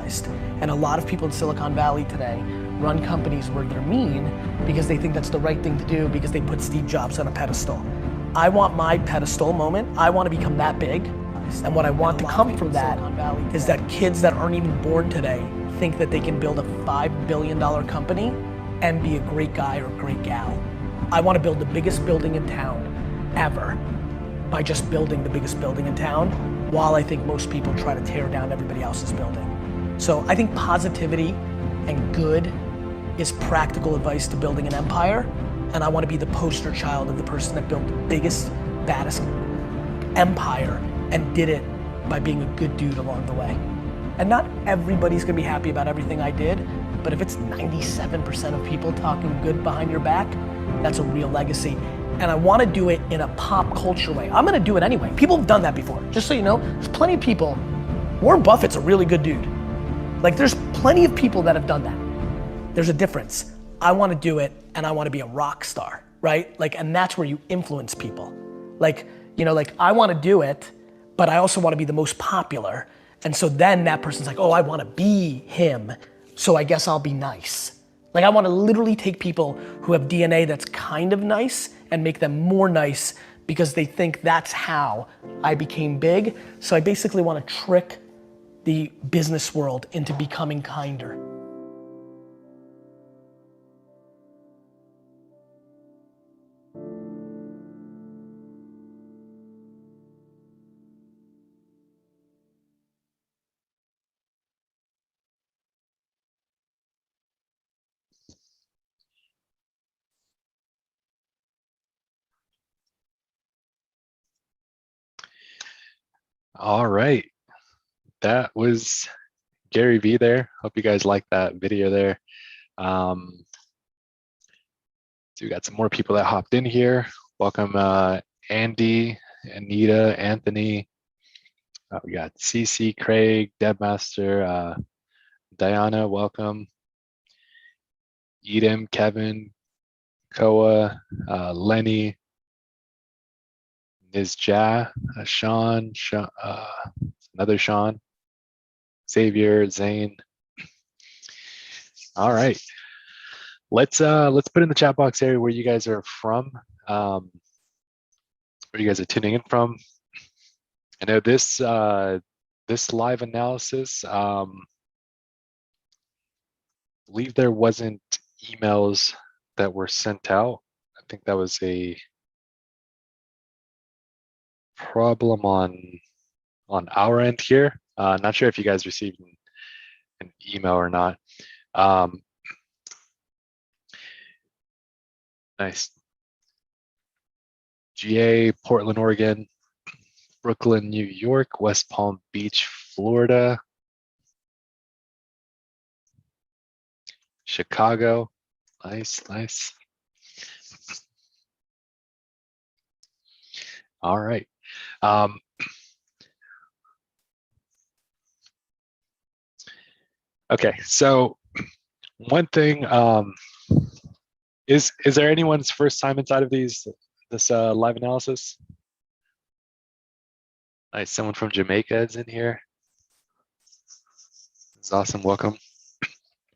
dehumanized. And a lot of people in Silicon Valley today run companies where they're mean because they think that's the right thing to do because they put Steve Jobs on a pedestal. I want my pedestal moment. I want to become that big. And what I want to come from that is that kids that aren't even born today think that they can build a $5 billion company and be a great guy or a great gal. I want to build the biggest building in town ever by just building the biggest building in town, while I think most people try to tear down everybody else's building. So I think positivity and good is practical advice to building an empire, and I want to be the poster child of the person that built the biggest, baddest empire and did it by being a good dude along the way. And not everybody's gonna be happy about everything I did, but if it's 97% of people talking good behind your back, that's a real legacy. And I wanna do it in a pop culture way. I'm gonna do it anyway. People have done that before. Just so you know, there's plenty of people, Warren Buffett's a really good dude. Like there's plenty of people that have done that. There's a difference. I wanna do it and I wanna be a rock star, right? Like, and that's where you influence people. Like, you know, like I wanna do it, but I also wanna be the most popular. And so then that person's like, oh, I wanna be him, so I guess I'll be nice. Like I wanna literally take people who have DNA that's kind of nice and make them more nice because they think that's how I became big. So I basically wanna trick the business world into becoming kinder. All right, that was Gary Vee there. Hope you guys liked that video there. So we got some more people that hopped in here. Welcome Andy, Anita, Anthony. We got CC, Craig, Debmaster, Diana, welcome. Edom, Kevin, Koa, Lenny, Nizja, Sean, another Sean, Xavier, Zane. All right, let's put in the chat box area where you guys are from, where you guys are tuning in from. I know this this live analysis, believe there wasn't emails that were sent out. I think that was a problem on our end here. Not sure if you guys received an email or not. Nice. GA, Portland, Oregon, Brooklyn, New York, West Palm Beach, Florida, Chicago. Nice, nice. All right. Okay, so one thing, is there anyone's first time inside of this live analysis? Nice, someone from Jamaica is in here. It's awesome, welcome.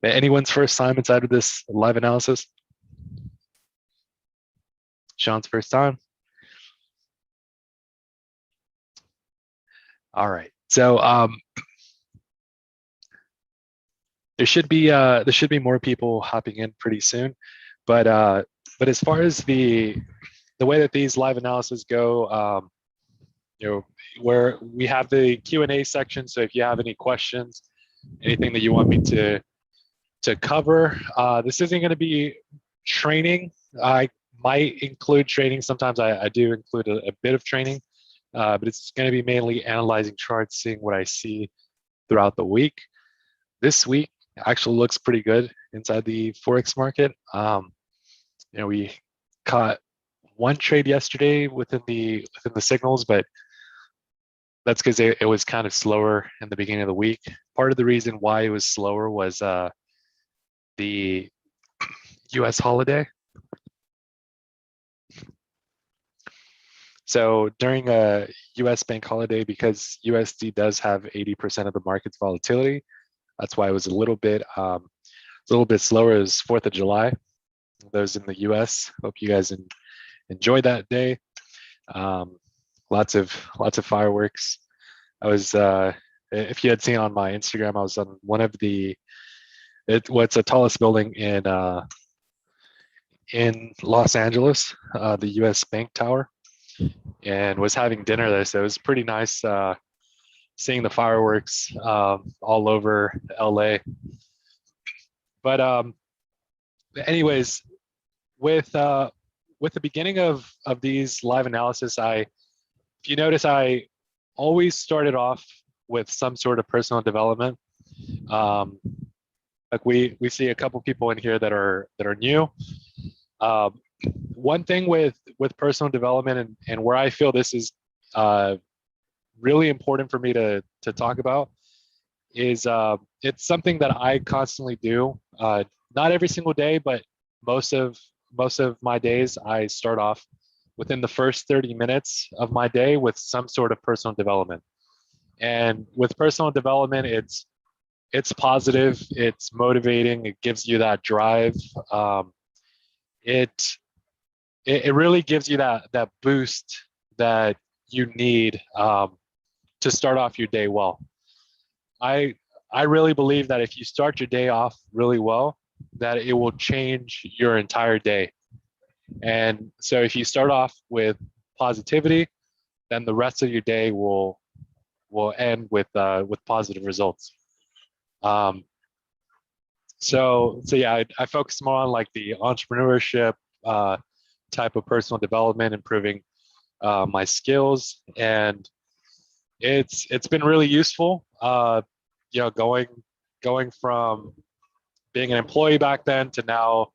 Anyone's first time inside of this live analysis? Sean's first time. All right, so there should be more people hopping in pretty soon, but as far as the way that these live analyses go, you know, where we have the Q&A section. So if you have any questions, anything that you want me to cover, this isn't going to be training. I might include training. Sometimes I do include a bit of training, but it's going to be mainly analyzing charts, seeing what I see throughout the week. This week actually looks pretty good inside the Forex market. You know, we caught one trade yesterday within the signals, but that's because it was kind of slower in the beginning of the week. Part of the reason why it was slower was the US holiday. So during a US bank holiday, because USD does have 80% of the market's volatility, That's why it was a little bit slower. It was 4th of July. Those in the U.S. Hope you guys enjoyed that day. Lots of fireworks. I was, if you had seen on my Instagram, I was on one of what's the tallest building in Los Angeles, the U.S. Bank Tower, and was having dinner there. So it was pretty nice seeing the fireworks all over LA. But anyways, with the beginning of these live analysis, if you notice, I always started off with some sort of personal development. Like we see a couple people in here that are new. One thing with personal development and where I feel this is really important for me to talk about is it's something that I constantly do. Not every single day, but most of my days, I start off within the first 30 minutes of my day with some sort of personal development. And with personal development, it's positive, it's motivating, it gives you that drive. It really gives you that boost that you need to start off your day well. I really believe that if you start your day off really well, that it will change your entire day. And so if you start off with positivity, then the rest of your day will end with positive results. So yeah, I focus more on like the entrepreneurship type of personal development, improving my skills, and it's been really useful. You know, going from being an employee back then to now,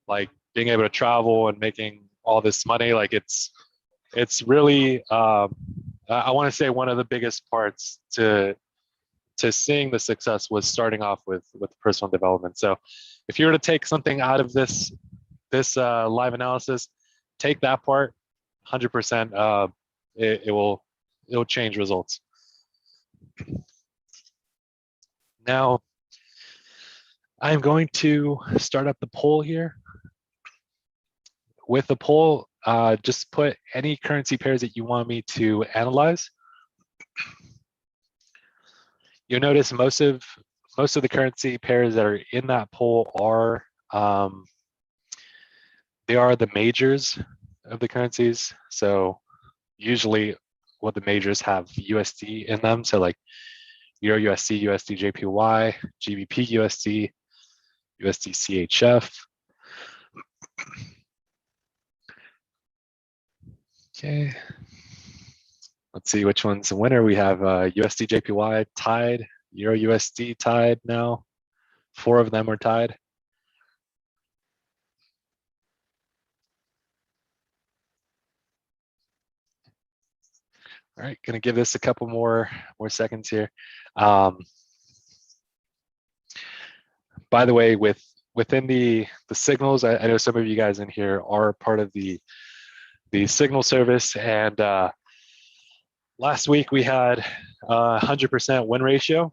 like being able to travel and making all this money, like it's really I want to say one of the biggest parts to seeing the success was starting off with personal development. So if you were to take something out of this live analysis, take that part 100%. It'll change results. Now I'm going to start up the poll here. With the poll, just put any currency pairs that you want me to analyze. You'll notice most of the currency pairs that are in that poll are they are the majors of the currencies. So usually what the majors have USD in them. So like Euro USD, USD JPY, GBP USD, USD CHF. Okay. Let's see which one's the winner. We have USD JPY tied, Euro USD tied now. 4 of them are tied. All right, gonna give this a couple more seconds here. By the way, within the signals, I know some of you guys in here are part of the signal service, and last week we had 100% win ratio,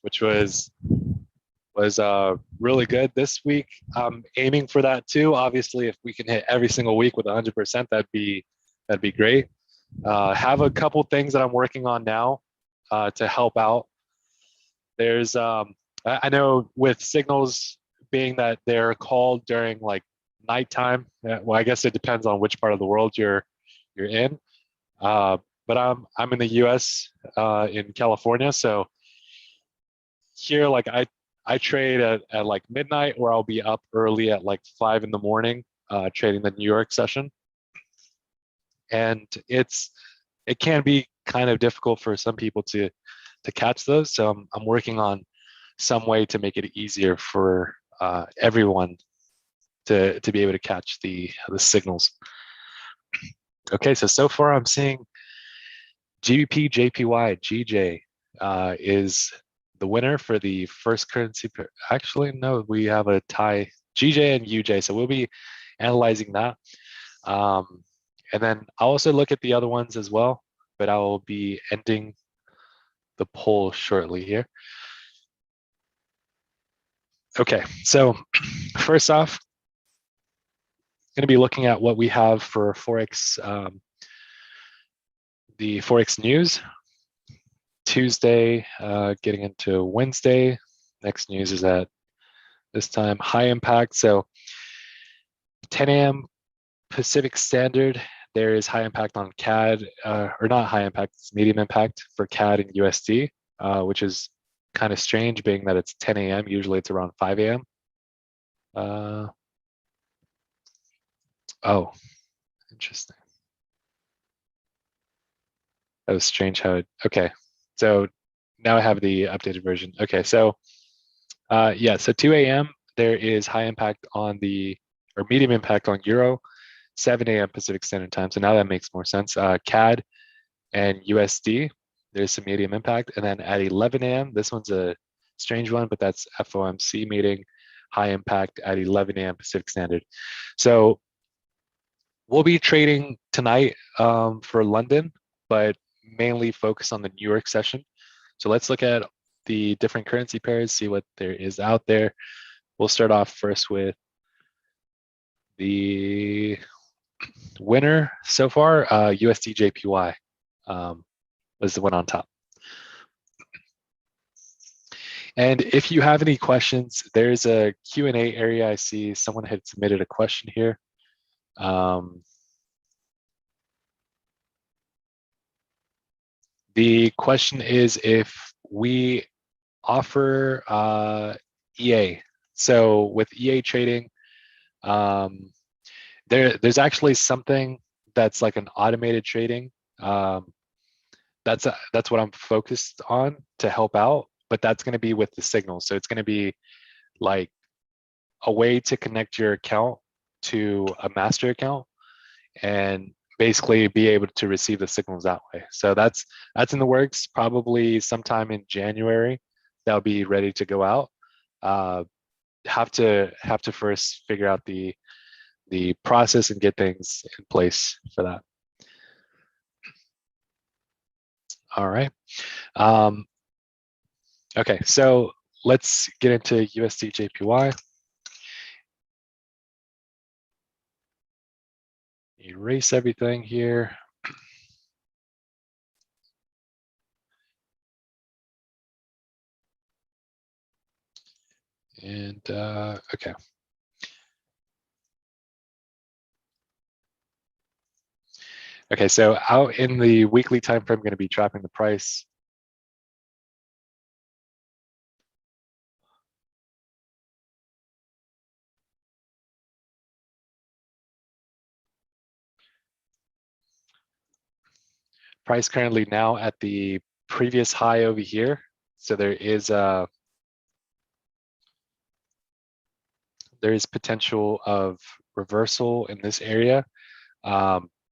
which was really good. This week I'm aiming for that too. Obviously, if we can hit every single week with 100%, that'd be great. Have a couple things that I'm working on now to help out. There's I know with signals being that they're called during like nighttime. Well, I guess it depends on which part of the world you're in. But I'm in the U.S. In California, so here like I trade at like midnight, or I'll be up early at like 5 in the morning trading the New York session. And it can be kind of difficult for some people to catch those. So I'm working on some way to make it easier for everyone to be able to catch the signals. Okay, so far I'm seeing GBP JPY GJ is the winner for the first currency pair. Actually, no, we have a tie, GJ and UJ. So we'll be analyzing that. And then I'll also look at the other ones as well, but I will be ending the poll shortly here. Okay, so first off, going to be looking at what we have for Forex, the Forex news. Tuesday, getting into Wednesday. Next news is at this time high impact. So 10 a.m. Pacific Standard, there is high impact on CAD, or not high impact, it's medium impact for CAD and USD, which is kind of strange being that it's 10 a.m. Usually it's around 5 a.m. Oh, interesting. That was strange how it, okay. So now I have the updated version. Okay, so yeah, so 2 a.m. there is high impact on the, or medium impact on Euro, 7 a.m. Pacific Standard Time. So now that makes more sense. CAD and USD, there's some medium impact. And then at 11 a.m., this one's a strange one, but that's FOMC meeting, high impact at 11 a.m. Pacific Standard. So we'll be trading tonight for London, but mainly focus on the New York session. So let's look at the different currency pairs, see what there is out there. We'll start off first with the winner so far, USD JPY was the one on top. And if you have any questions, there's a Q&A area. I see someone had submitted a question here. The question is if we offer EA. So with EA trading, there's actually something that's like an automated trading. That's what I'm focused on to help out, but that's going to be with the signal. So it's going to be like a way to connect your account to a master account and basically be able to receive the signals that way. So that's in the works. Probably sometime in January, that'll be ready to go out. Have to first figure out the process and get things in place for that. All right. Okay, so let's get into USD JPY. Erase everything here. And okay. Okay, so out in the weekly time frame, I'm going to be dropping the price. Price currently now at the previous high over here. So there is potential of reversal in this area.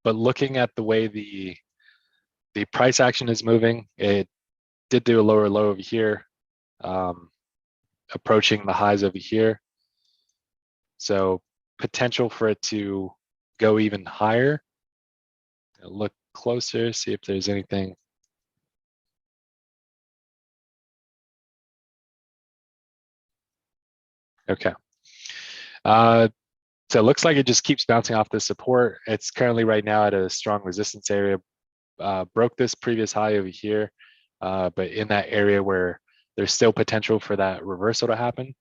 But looking at the way the price action is moving, it did do a lower low over here, approaching the highs over here. So potential for it to go even higher. Look closer, see if there's anything. Okay. So it looks like it just keeps bouncing off the support. It's currently right now at a strong resistance area. Broke this previous high over here, but in that area where there's still potential for that reversal to happen.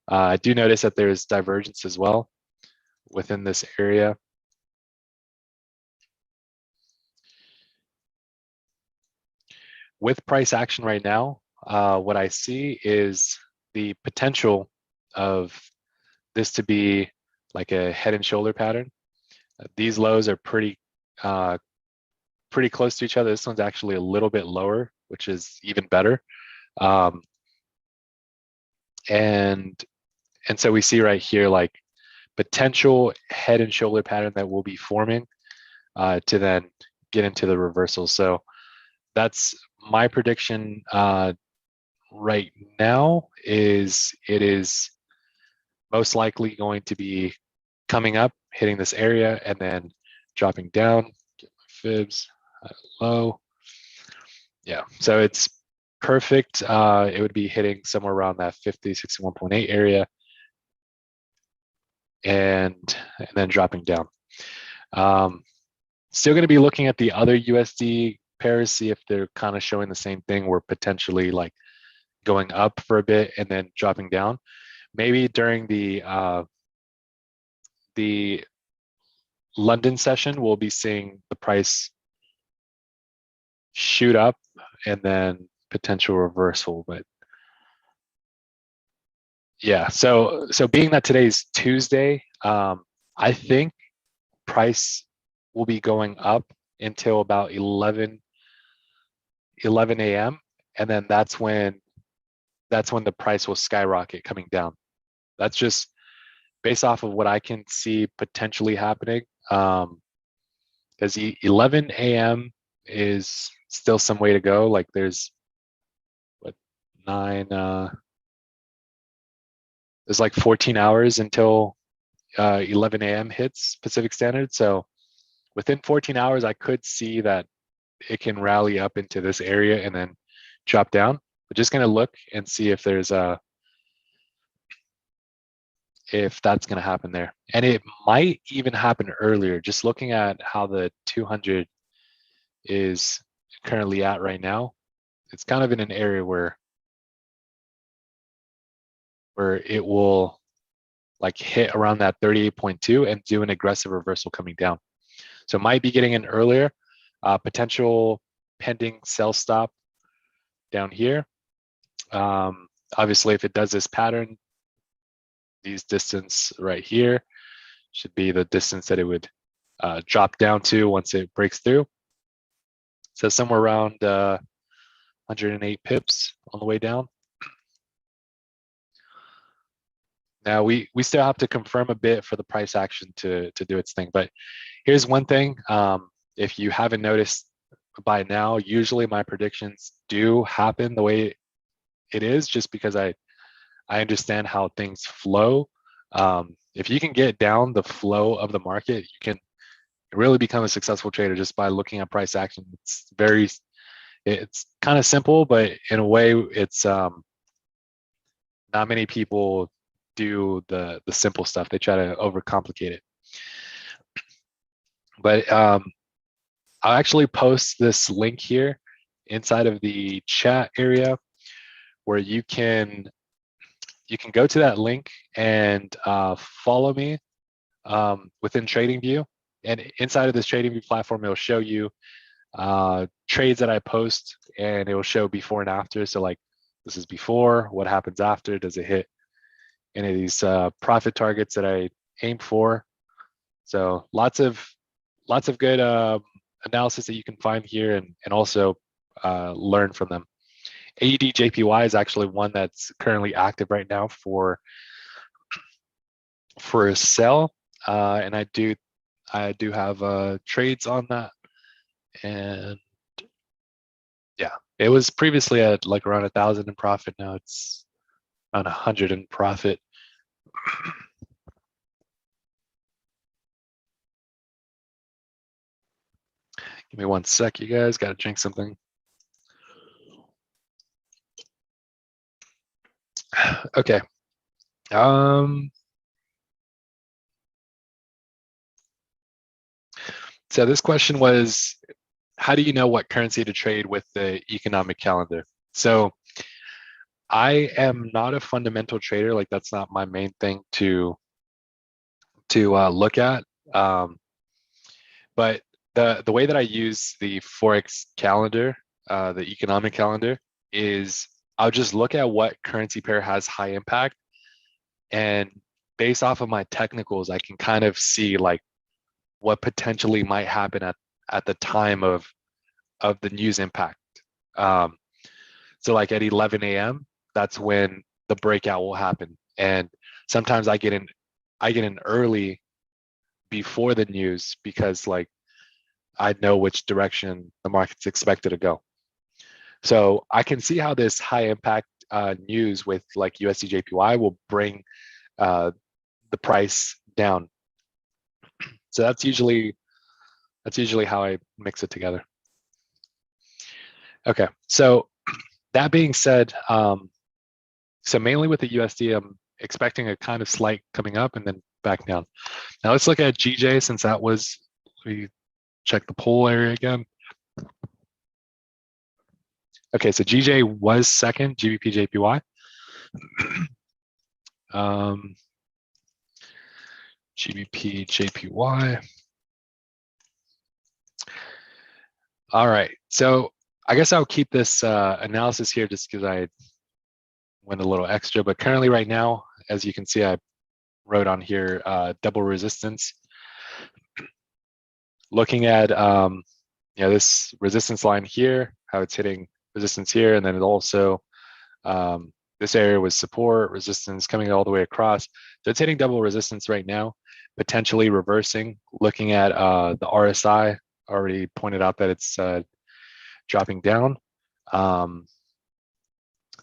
I do notice that there's divergence as well within this area. With price action right now, what I see is the potential of this to be like a head and shoulder pattern. These lows are pretty close to each other. This one's actually a little bit lower, which is even better. And so we see right here like potential head and shoulder pattern that will be forming to then get into the reversal. So that's my prediction right now. Is it is most likely going to be coming up, hitting this area, and then dropping down. Get my fibs low. Yeah, so it's perfect, it would be hitting somewhere around that 50, 61.8 area and then dropping down. Still going to be looking at the other USD pairs, see if they're kind of showing the same thing. We're potentially like going up for a bit and then dropping down. Maybe during the London session, we'll be seeing the price shoot up and then potential reversal. But yeah, so being that today's Tuesday, I think price will be going up until about 11 a.m. and then that's when the price will skyrocket coming down. That's just based off of what I can see potentially happening. Because 11 a.m. is still some way to go. Like there's what 9 there's like 14 hours until 11 a.m. hits Pacific Standard. So within 14 hours, I could see that it can rally up into this area and then drop down. We're just gonna look and see if there's if that's gonna happen there. And it might even happen earlier, just looking at how the 200 is currently at right now. It's kind of in an area where it will like hit around that 38.2 and do an aggressive reversal coming down. So might be getting in earlier, potential pending sell stop down here. Obviously, if it does this pattern, these distance right here should be the distance that it would drop down to once it breaks through. So somewhere around 108 pips on the way down. Now we still have to confirm a bit for the price action to do its thing. But here's one thing, if you haven't noticed by now, usually my predictions do happen the way it is, just because I understand how things flow. If you can get down the flow of the market, you can really become a successful trader just by looking at price action. It's kind of simple, but in a way, it's not many people do the simple stuff. They try to overcomplicate it. But I'll actually post this link here inside of the chat area where you can go to that link and follow me within TradingView. And inside of this TradingView platform, it'll show you trades that I post, and it will show before and after. So like, this is before, what happens after, does it hit any of these profit targets that I aim for? So lots of good analysis that you can find here and also learn from them. AUD/JPY is actually one that's currently active right now for a sell, and I do have trades on that. And yeah, it was previously at like around 1,000 in profit. Now it's around 100 in profit. Give me one sec, you guys. Got to drink something. Okay. So this question was, how do you know what currency to trade with the economic calendar? So I am not a fundamental trader. Like that's not my main thing to look at. But the way that I use the Forex calendar, the economic calendar, is I'll just look at what currency pair has high impact, and based off of my technicals, I can kind of see like what potentially might happen at the time of the news impact. So like at 11 a.m., that's when the breakout will happen. And sometimes I get in early before the news because like I know which direction the market's expected to go. So I can see how this high impact news with like USD/JPY will bring the price down. So that's usually how I mix it together. Okay, so That being said, so mainly with the USD, I'm expecting a kind of slight coming up and then back down. Now let's look at GJ, since that was, we check the poll area again. Okay, so GJ was second, GBP JPY. GBP JPY. All right, so I guess I'll keep this analysis here just because I went a little extra, but currently right now, as you can see, I wrote on here double resistance. Looking at this resistance line here, how it's hitting resistance here, and then it also this area was support, resistance coming all the way across. So it's hitting double resistance right now, potentially reversing. Looking at the RSI, already pointed out that it's dropping down.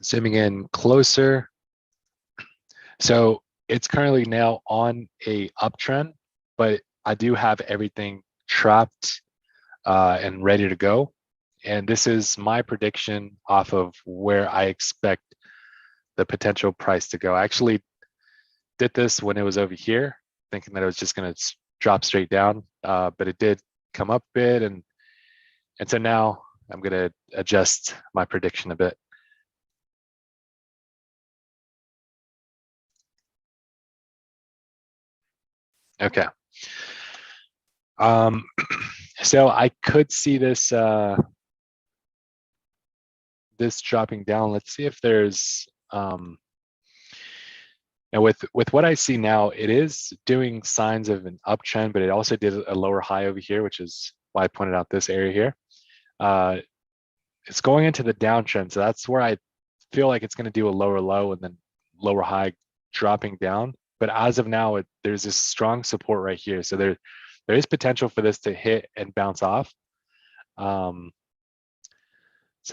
Zooming in closer. So it's currently now on a uptrend, but I do have everything trapped and ready to go. And this is my prediction off of where I expect the potential price to go. I actually did this when it was over here, thinking that it was just going to drop straight down, but it did come up a bit, and so now I'm going to adjust my prediction a bit. Okay. So I could see this this dropping down. Let's see if there's now with what I see now, it is doing signs of an uptrend, but it also did a lower high over here, which is why I pointed out this area here. It's going into the downtrend, so that's where I feel like it's going to do a lower low and then lower high dropping down. But as of now, there's this strong support right here, so there is potential for this to hit and bounce off. So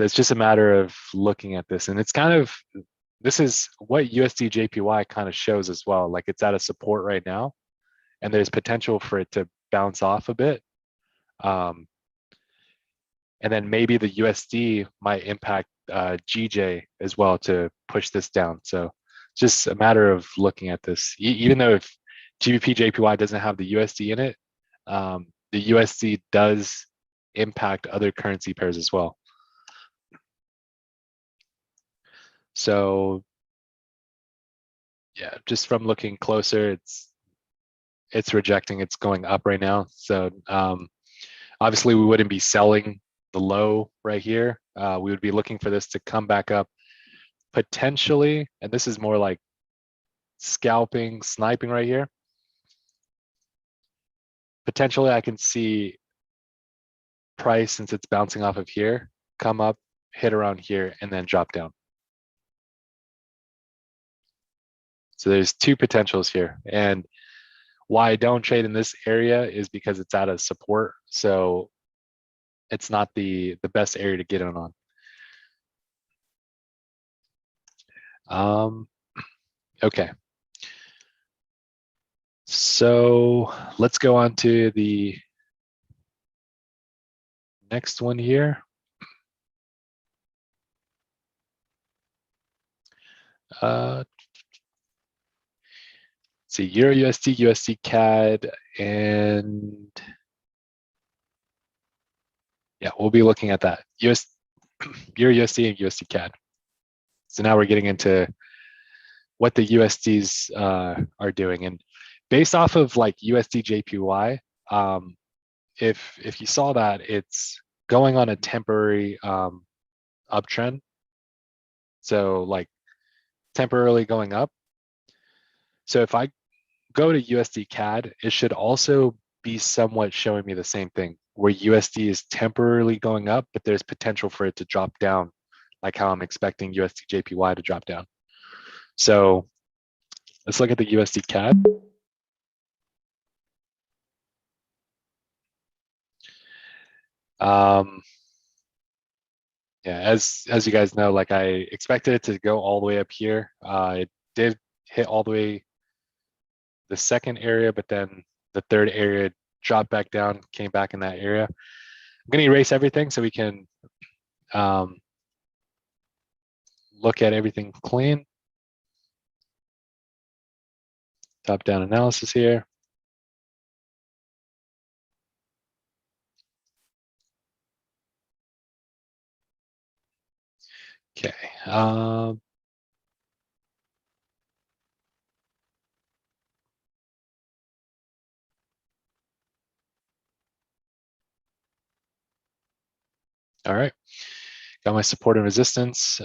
it's just a matter of looking at this, and it's kind of, this is what USD JPY kind of shows as well. Like it's at a support right now, and there's potential for it to bounce off a bit. And then maybe the USD might impact GJ as well to push this down. So just a matter of looking at this. Even though if GBP JPY doesn't have the USD in it, the USD does impact other currency pairs as well. So yeah, just from looking closer, it's rejecting, it's going up right now. So obviously we wouldn't be selling the low right here. We would be looking for this to come back up potentially, and this is more like scalping, sniping right here. Potentially I can see price, since it's bouncing off of here, come up, hit around here, and then drop down. So there's two potentials here. And why I don't trade in this area is because it's at a support. So it's not the best area to get in on. Okay. So let's go on to the next one here. See, Euro USD, USD CAD, and yeah, we'll be looking at that. Euro USD and USD CAD. So now we're getting into what the USDs are doing, and based off of like USD JPY, if you saw that, it's going on a temporary uptrend. So like temporarily going up. So if I go to USD CAD, it should also be somewhat showing me the same thing, where USD is temporarily going up, but there's potential for it to drop down, like how I'm expecting USD JPY to drop down. So let's look at the USD CAD. Yeah, as you guys know, like I expected it to go all the way up here. It did hit all the way the second area, but then the third area dropped back down, came back in that area. I'm gonna erase everything so we can look at everything clean. Top-down analysis here. Okay. All right. Got my support and resistance.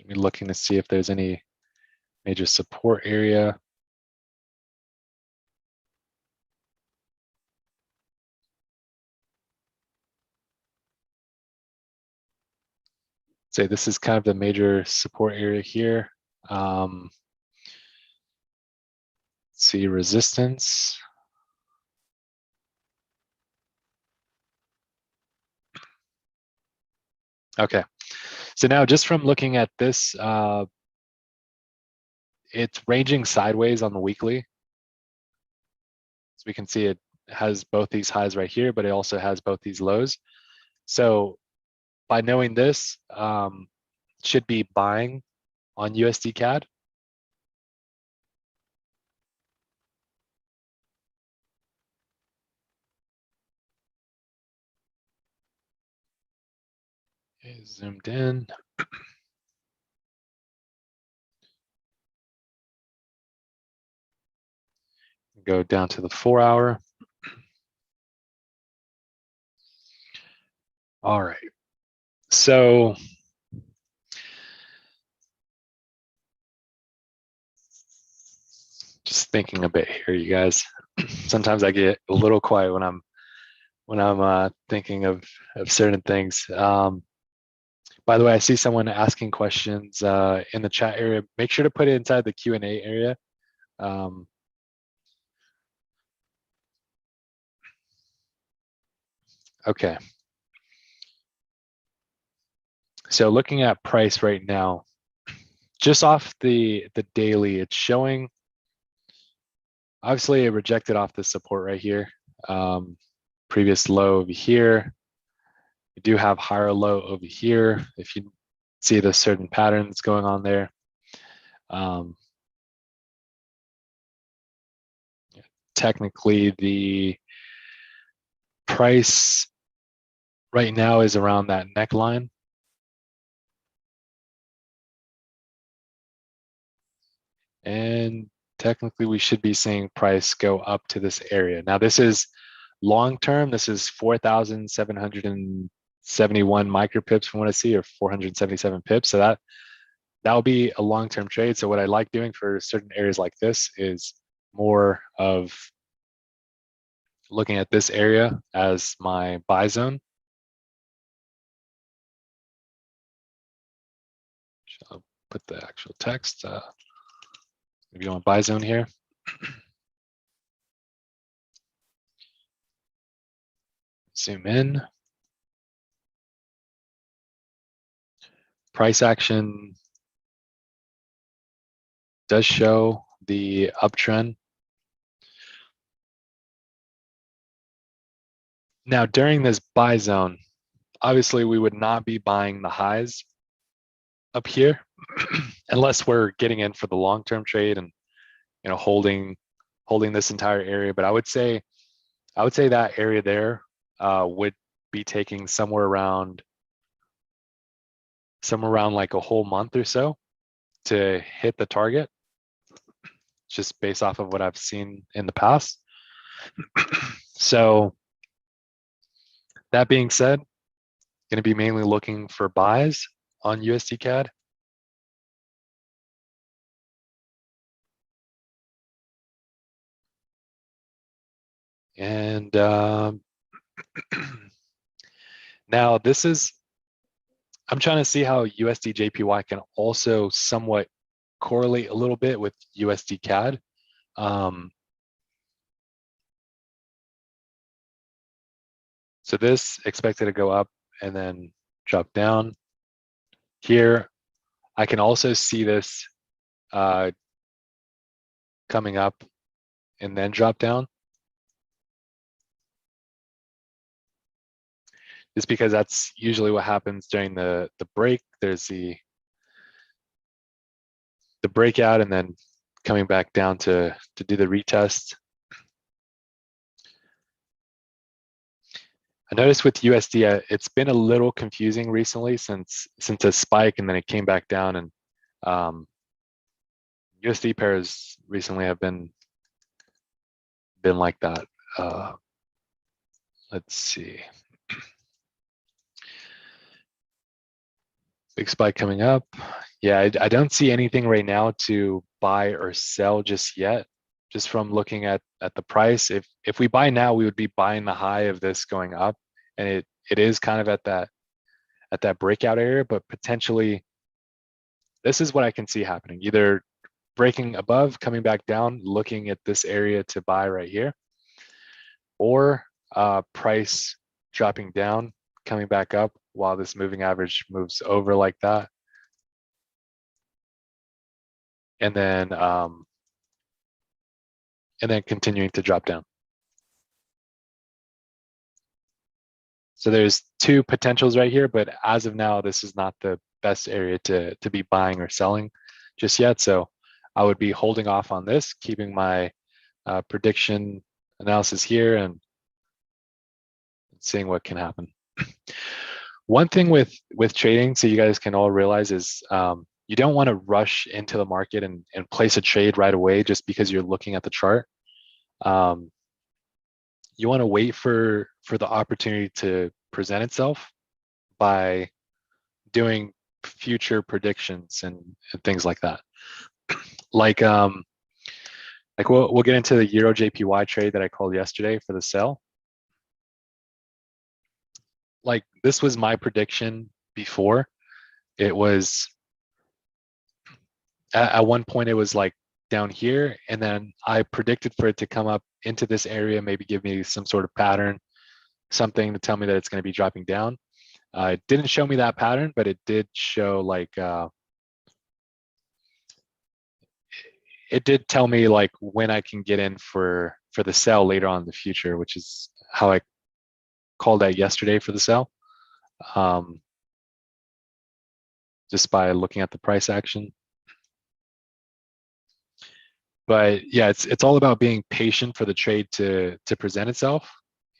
Looking to see if there's any major support area. Say this is kind of the major support area here. See resistance. Okay, so now just from looking at this, it's ranging sideways on the weekly. So we can see it has both these highs right here, but it also has both these lows. So by knowing this, should be buying on USD CAD. Okay, zoomed in. Go down to the 4-hour. All right. So just thinking a bit here, you guys. Sometimes I get a little quiet when I'm thinking of certain things. By the way, I see someone asking questions in the chat area. Make sure to put it inside the Q&A area. Okay. So looking at price right now, just off the daily, it's showing, obviously it rejected off the support right here. Previous low over here. We do have higher low over here. If you see the certain patterns going on there. Technically, the price right now is around that neckline. And technically, we should be seeing price go up to this area. Now, this is long term. This is 4,771 micropips from what I see, or 477 pips. So that will be a long-term trade. So what I like doing for certain areas like this is more of looking at this area as my buy zone. I'll put the actual text. Maybe you want buy zone here. Zoom in. Price action does show the uptrend. Now, during this buy zone, obviously we would not be buying the highs up here unless we're getting in for the long-term trade and holding this entire area. But I would say that area there would be taking somewhere around like a whole month or so to hit the target, just based off of what I've seen in the past. So that being said, going to be mainly looking for buys on USD CAD. And now this is, I'm trying to see how USD JPY can also somewhat correlate a little bit with USD CAD. So this expected to go up and then drop down. Here, I can also see this coming up and then drop down. is because that's usually what happens during the break. There's the breakout and then coming back down to do the retest. I noticed with USD, it's been a little confusing recently since a spike and then it came back down, and USD pairs recently have been like that. Let's see. Big spike coming up. Yeah, I don't see anything right now to buy or sell just yet. Just from looking at the price, if we buy now, we would be buying the high of this going up, and it is kind of at that breakout area, but potentially this is what I can see happening: either breaking above, coming back down, looking at this area to buy right here, or price dropping down, coming back up while this moving average moves over like that, and then continuing to drop down. So there's two potentials right here, but as of now, this is not the best area to be buying or selling just yet. So I would be holding off on this, keeping my prediction analysis here and seeing what can happen. One thing with trading, so you guys can all realize, is you don't want to rush into the market and place a trade right away just because you're looking at the chart. You want to wait for the opportunity to present itself by doing future predictions and things like that. Like we'll get into the Euro JPY trade that I called yesterday for the sell. Like, this was my prediction before. It was at one point it was like down here, and then I predicted for it to come up into this area, maybe give me some sort of pattern, something to tell me that it's going to be dropping down. It didn't show me that pattern, but it did show like it did tell me like when I can get in for the sell later on in the future, which is how I called that yesterday for the sell, just by looking at the price action. But yeah, it's all about being patient for the trade to present itself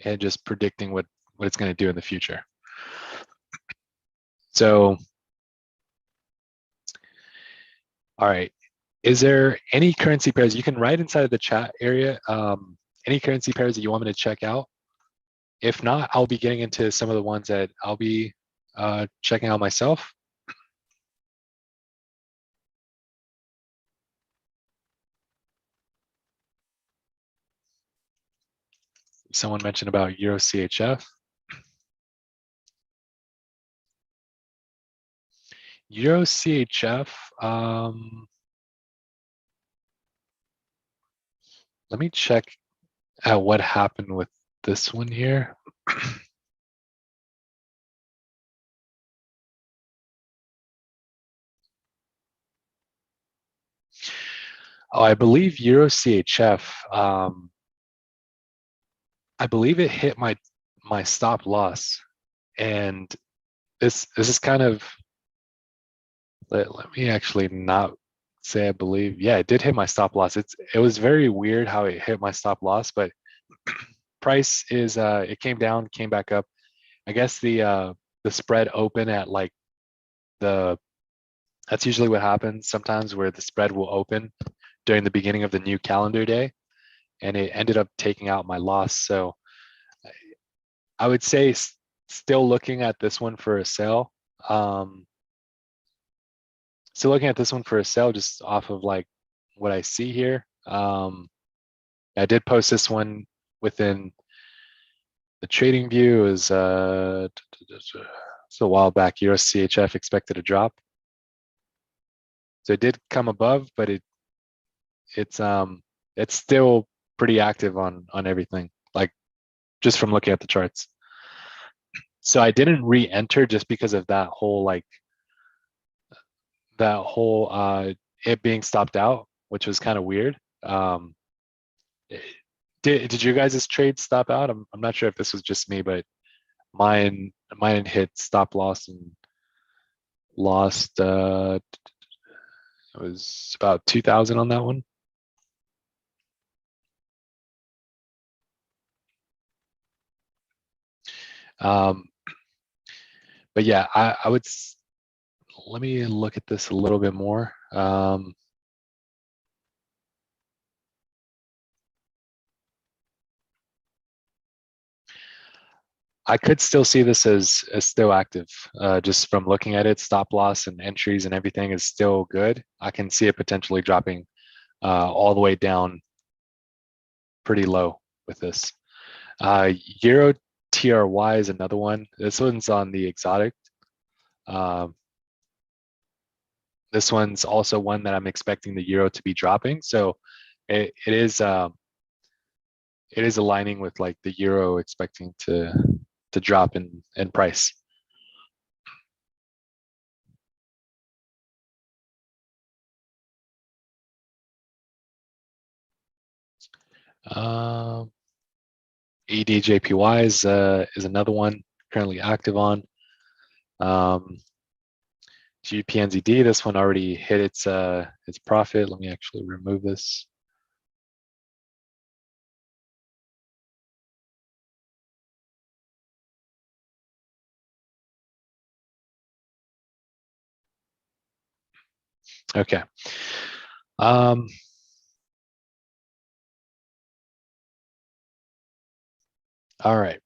and just predicting what it's going to do in the future. So, all right, is there any currency pairs you can write inside of the chat area? Any currency pairs that you want me to check out? If not, I'll be getting into some of the ones that I'll be checking out myself. Someone mentioned about Euro CHF. Euro CHF, let me check at what happened with this one here. Oh, I believe Euro CHF, I believe it hit my stop loss, and this is kind of, let me actually not say I believe. Yeah, it did hit my stop loss. It was very weird how it hit my stop loss, but price is it came down, came back up. I guess the spread open at like that's usually what happens sometimes, where the spread will open during the beginning of the new calendar day, and it ended up taking out my loss. So I would say still looking at this one for a sell. Still looking at this one for a sell, just off of like what I see here. I did post this one within the trading view. Is it's a while back. Euro CHF expected to drop, so it did come above, but it's still pretty active on everything, like just from looking at the charts. So I didn't re-enter just because of that whole it being stopped out, which was kind of weird. Did you guys' trade stop out? I'm not sure if this was just me, but mine might have hit stop loss and lost. It was about 2,000 on that one. But yeah, I would. Let me look at this a little bit more. I could still see this as still active, just from looking at it. Stop loss and entries and everything is still good. I can see it potentially dropping all the way down pretty low with this. Euro TRY is another one. This one's on the exotic. This one's also one that I'm expecting the euro to be dropping. So it is aligning with like the euro expecting to drop in price. EDJPY is another one currently active on. GPNZD, this one already hit its profit. Let me actually remove this. Okay. All right.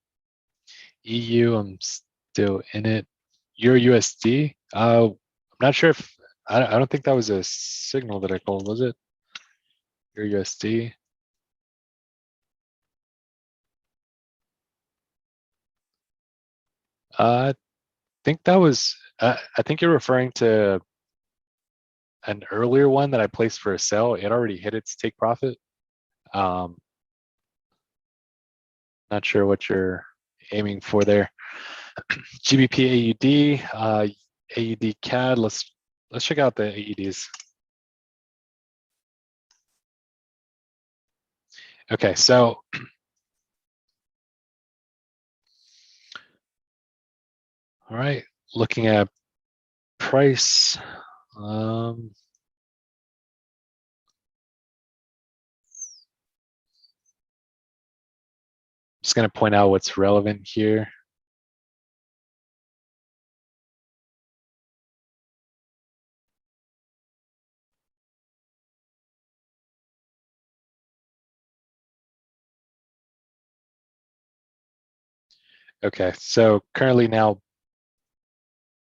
EU, I'm still in it. Euro USD. I'm not sure if I don't think that was a signal that I called, was it? Euro USD. I think that was. I think you're referring to an earlier one that I placed for a sell. It already hit its take profit. Not sure what you're aiming for there. GBP AUD, AUD CAD. Let's check out the AUDs. Okay, so all right, looking at price. Just going to point out what's relevant here. Okay, so currently now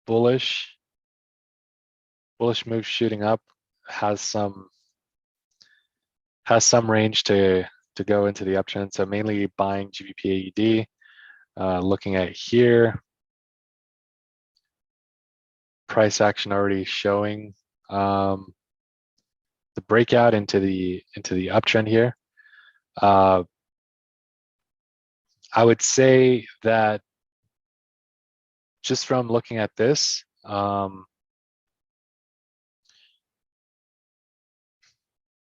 bullish move shooting up, has some range to go into the uptrend. So mainly buying GBP AUD. Looking at here, price action already showing the breakout into the uptrend here. I would say that just from looking at this,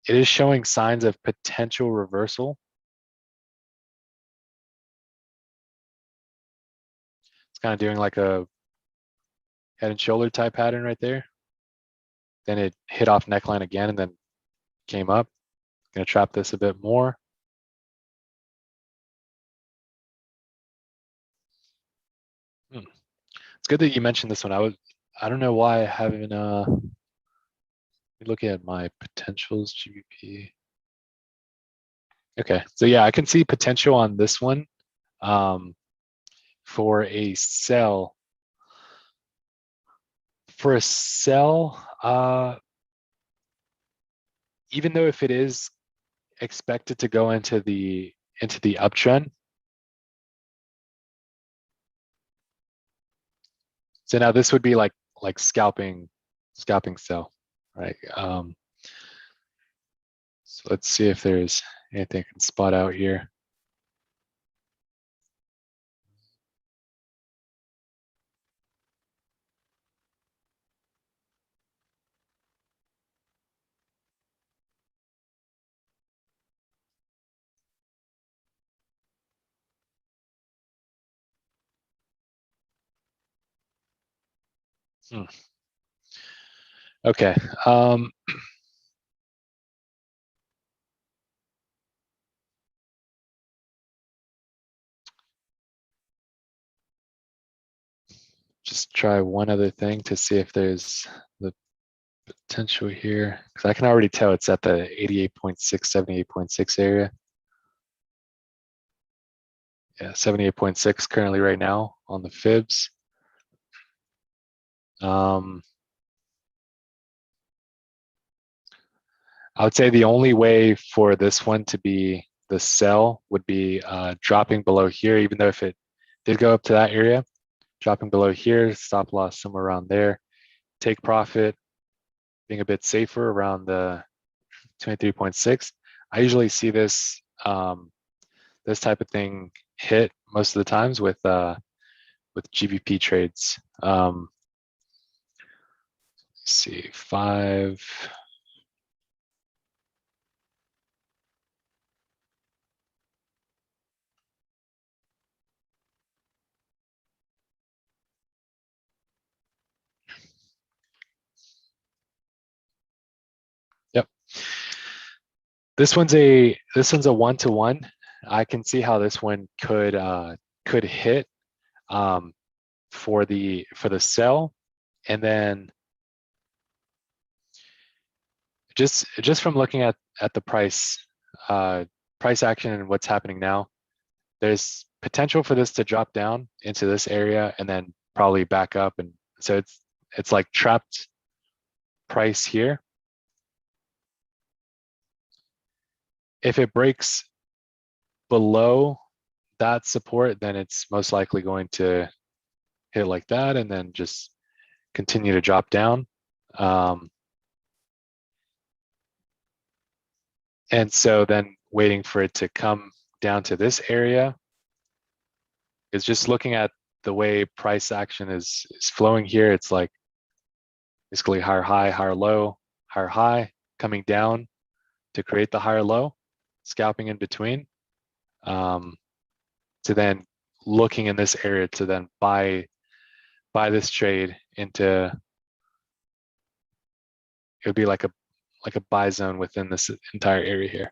it is showing signs of potential reversal. It's kind of doing like a head and shoulder type pattern right there. Then it hit off neckline again and then came up. Gonna trap this a bit more. It's good that you mentioned this one. I don't know why I haven't looking at my potentials GBP. Okay, so yeah, I can see potential on this one for a sell. For a sell, even though if it is expected to go into the uptrend. So now this would be like scalping sell, right? So let's see if there's anything I can spot out here. Hmm. Okay. Just try one other thing to see if there's the potential here, because I can already tell it's at the 88.6, 78.6 area. Yeah, 78.6 currently right now on the fibs. I would say the only way for this one to be the sell would be dropping below here, even though if it did go up to that area, dropping below here, stop loss somewhere around there, take profit, being a bit safer around the 23.6. I usually see this this type of thing hit most of the times with GBP trades. Let's see, 5. Yep. This one's a 1-to-1. I can see how this one could hit for the sell, and then just from looking at the price action and what's happening now, there's potential for this to drop down into this area and then probably back up, and so it's like trapped price here. If it breaks below that support, then it's most likely going to hit like that and then just continue to drop down. And so then waiting for it to come down to this area is just looking at the way price action is flowing here. It's like basically higher high, higher low, higher high, coming down to create the higher low, scalping in between. To then looking in this area to then buy this trade into, it would be like a buy zone within this entire area here.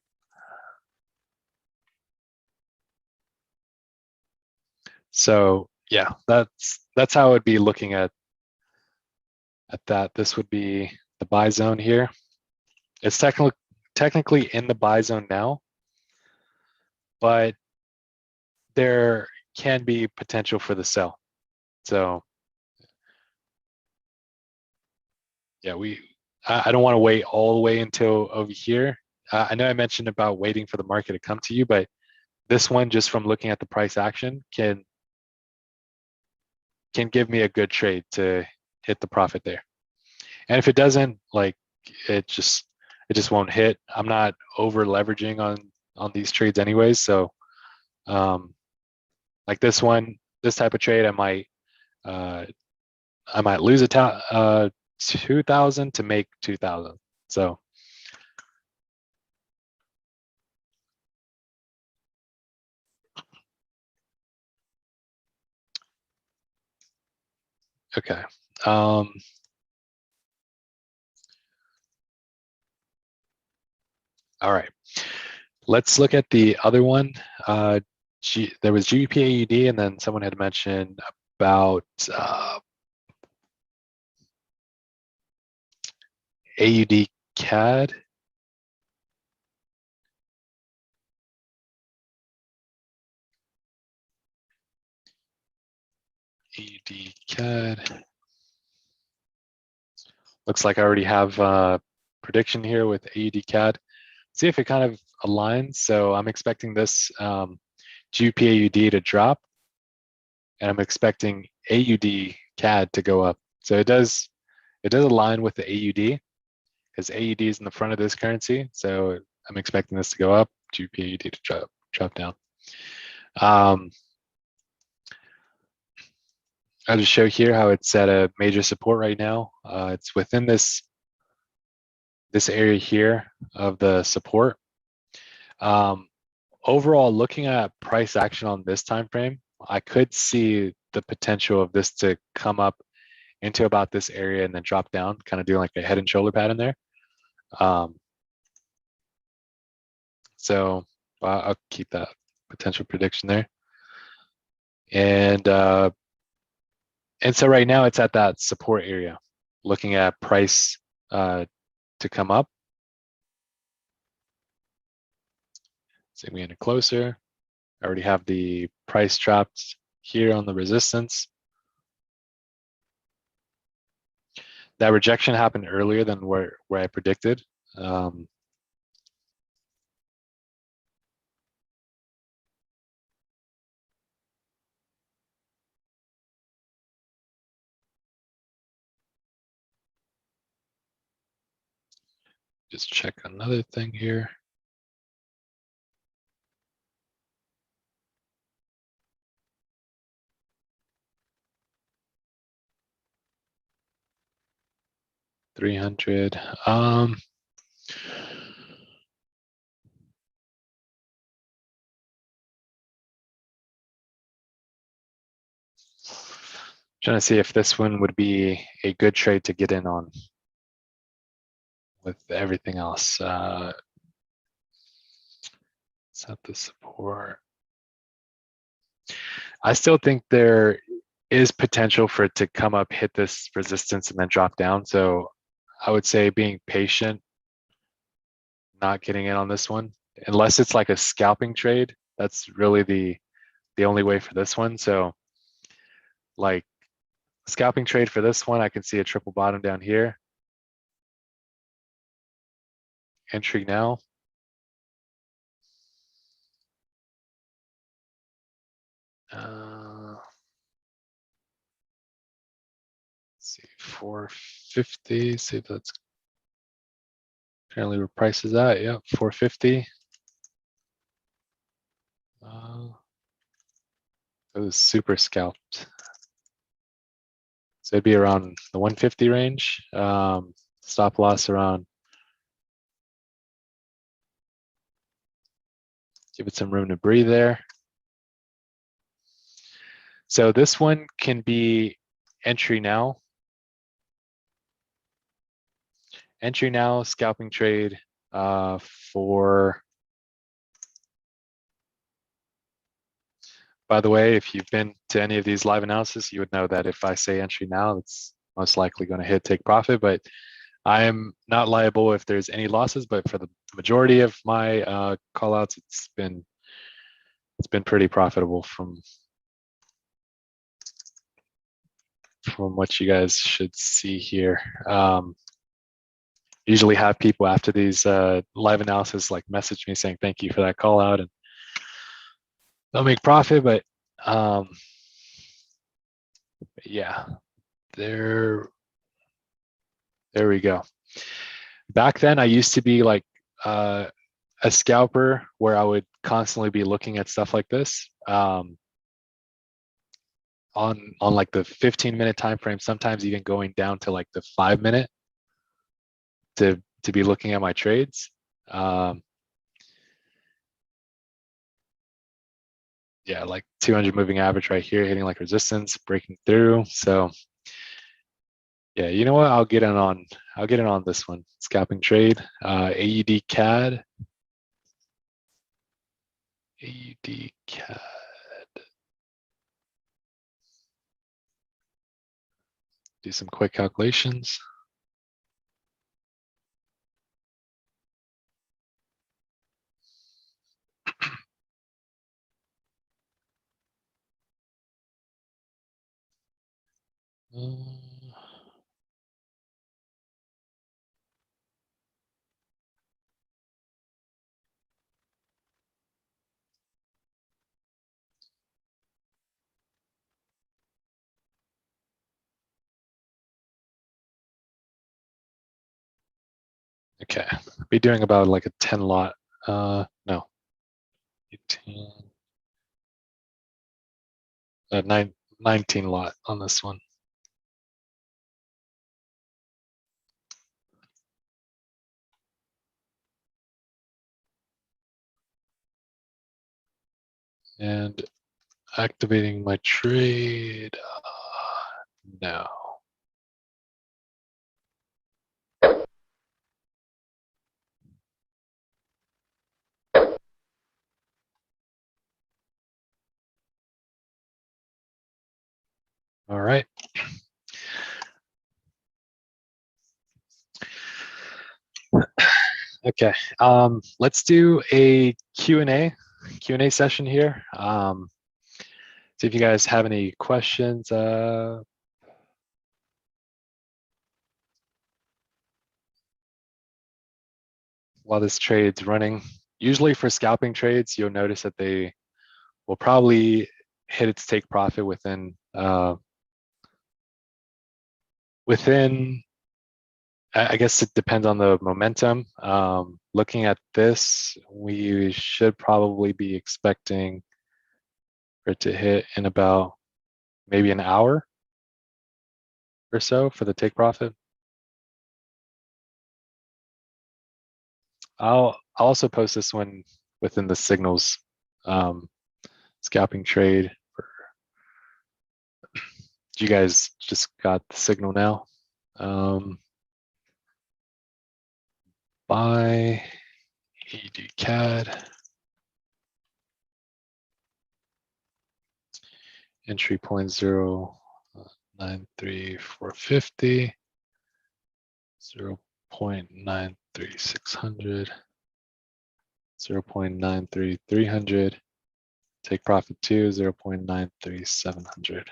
So yeah, that's how I would be looking at that. This would be the buy zone here. It's technically in the buy zone now, but there can be potential for the sell. So yeah, I don't want to wait all the way until over here. I know I mentioned about waiting for the market to come to you, but this one, just from looking at the price action, can give me a good trade to hit the profit there. And if it doesn't, like it just won't hit. I'm not over leveraging on these trades anyways. So like this one, this type of trade, I might lose 2,000 to make 2,000. So okay. All right. Let's look at the other one. There was GBP AUD, and then someone had mentioned about AUD CAD. AUD CAD. Looks like I already have a prediction here with AUD CAD. See if it kind of aligns. So I'm expecting this GBP AUD to drop, and I'm expecting AUD CAD to go up. So it does align with the AUD, because AUD is in the front of this currency. So I'm expecting this to go up, GBP AUD to drop down. I'll just show here how it's at a major support right now. It's within this area here of the support. Overall, looking at price action on this time frame, I could see the potential of this to come up into about this area and then drop down, kind of doing like a head and shoulder pattern there. So I'll keep that potential prediction there. And so right now it's at that support area, looking at price to come up. Zoom in closer. I already have the price trapped here on the resistance. That rejection happened earlier than where I predicted. Just check another thing here. $300. Trying to see if this one would be a good trade to get in on with everything else. Set the support. I still think there is potential for it to come up, hit this resistance, and then drop down. So I would say being patient, not getting in on this one, unless it's like a scalping trade. That's really the only way for this one. So like scalping trade for this one, I can see a triple bottom down here. Entry now. Let's see, 450. See if that's apparently where price is at. Yeah, 450. It was super scalped. So it'd be around the 150 range. Stop loss around. Give it some room to breathe there. So this one can be entry now. Entry now, scalping trade for. By the way, if you've been to any of these live analysis, you would know that if I say entry now, it's most likely going to hit take profit, but I am not liable if there's any losses, but for the majority of my call outs, it's been pretty profitable from what you guys should see here. Usually have people after these live analysis like message me saying thank you for that call out, and they'll make profit, but yeah, there we go. Back then I used to be like a scalper where I would constantly be looking at stuff like this on like the 15-minute time frame, sometimes even going down to like the 5-minute to be looking at my trades. Yeah, like 200 moving average right here, hitting like resistance, breaking through. So yeah, you know what? I'll get in on this one. Scalping trade, AUD CAD. AUD CAD. Do some quick calculations. Okay, be doing about like a 10 lot. No, 18, 19 lot on this one. And activating my trade. No. All right. Okay. Let's do a Q&A session here. See if you guys have any questions. While this trade's running. Usually for scalping trades, you'll notice that they will probably hit its take profit within I guess it depends on the momentum. Looking at this, we should probably be expecting for it to hit in about maybe an hour or so for the take profit. I'll also post this one within the signals scalping trade. You guys just got the signal now. Buy EDCAD. Entry 0.093450. 0.93600. 0.93300. Take profit 2, 0.93700.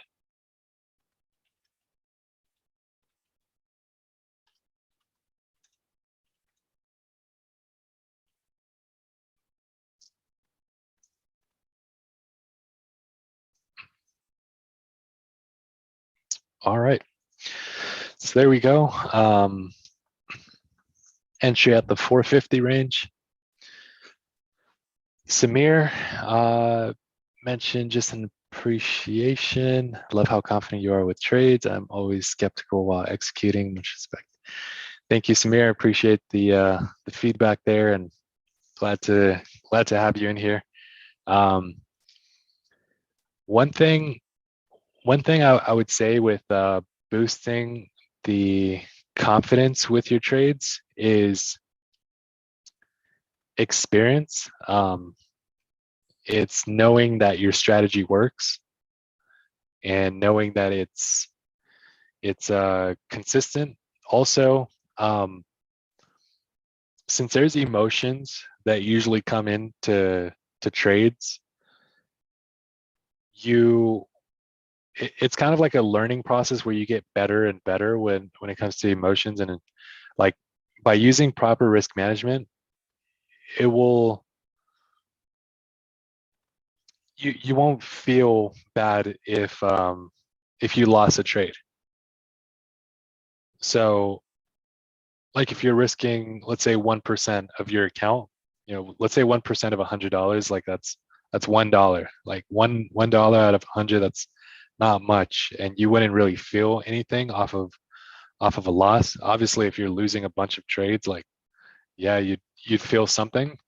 All right. So there we go. Entry at the 450 range. Samir mentioned just an appreciation. Love how confident you are with trades. I'm always skeptical while executing. Much respect. Thank you, Samir. Appreciate the feedback there, and glad to have you in here. One thing I would say with boosting the confidence with your trades is experience. It's knowing that your strategy works and knowing that it's consistent. Also, since there's emotions that usually come into trades, it's kind of like a learning process where you get better and better when it comes to emotions, and like by using proper risk management, it will you won't feel bad if you lost a trade. So like if you're risking, let's say 1% of your account, let's say 1% of $100, like that's $1. Like $1 out of 100, that's not much, and you wouldn't really feel anything off of a loss. Obviously, if you're losing a bunch of trades, like yeah, you'd feel something.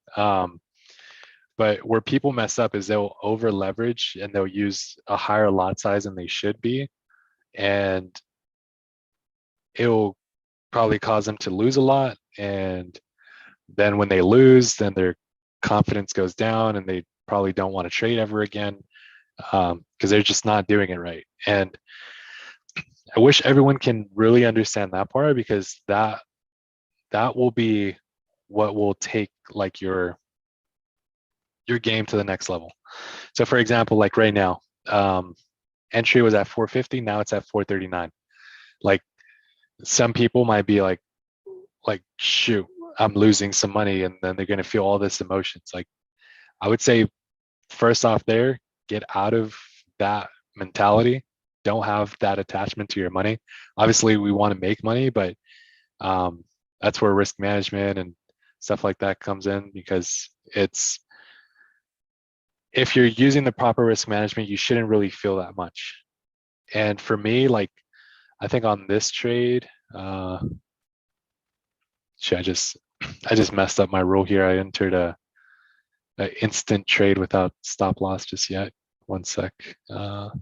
But where people mess up is they'll over leverage and they'll use a higher lot size than they should be, and it'll probably cause them to lose a lot. And then when they lose, then their confidence goes down and they probably don't want to trade ever again, because they're just not doing it right. And I wish everyone can really understand that part, because that will be what will take like your game to the next level. So for example, like right now, entry was at 450, now it's at 439. Like some people might be like shoot, I'm losing some money, and then they're going to feel all this emotions. Like I would say first off there, get out of that mentality. Don't have that attachment to your money. Obviously we want to make money, but that's where risk management and stuff like that comes in, because if you're using the proper risk management, you shouldn't really feel that much. And for me, like I think on this trade, I just messed up my rule here. I entered a instant trade without stop loss just yet. One sec. Modify.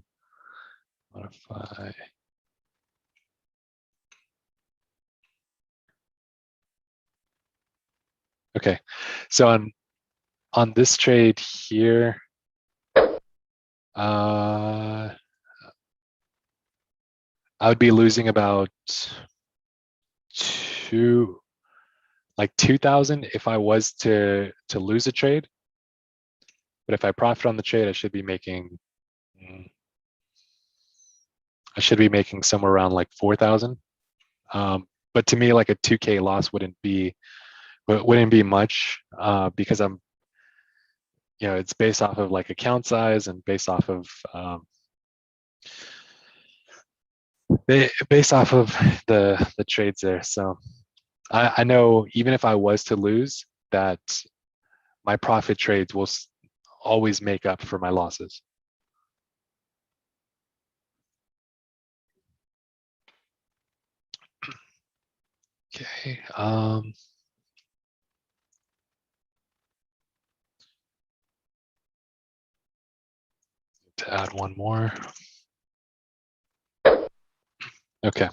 Okay, so on this trade here, I would be losing about 2,000 if I was to lose a trade. But if I profit on the trade, I should be making somewhere around like 4,000. But to me, like a 2K loss wouldn't be much because I'm, it's based off of like account size and based off of the trades there. So I know even if I was to lose, that my profit trades will always make up for my losses. Okay. To add one more. Okay.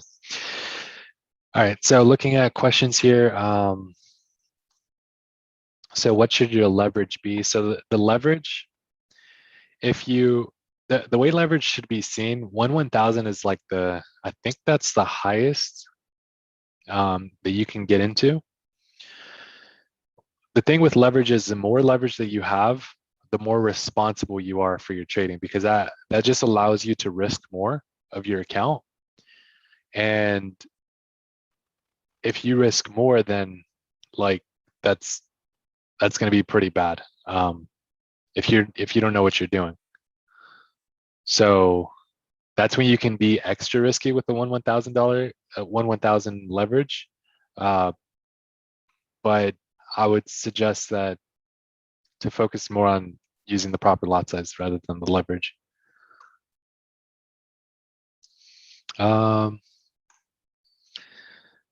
All right. So looking at questions here. So what should your leverage be? So the leverage, the way leverage should be seen, 1/1000 is like I think that's the highest that you can get into. The thing with leverage is the more leverage that you have, the more responsible you are for your trading, because that just allows you to risk more of your account. And if you risk more, then like that's going to be pretty bad if you don't know what you're doing. So that's when you can be extra risky with the $1,000 leverage. But I would suggest that to focus more on using the proper lot size rather than the leverage.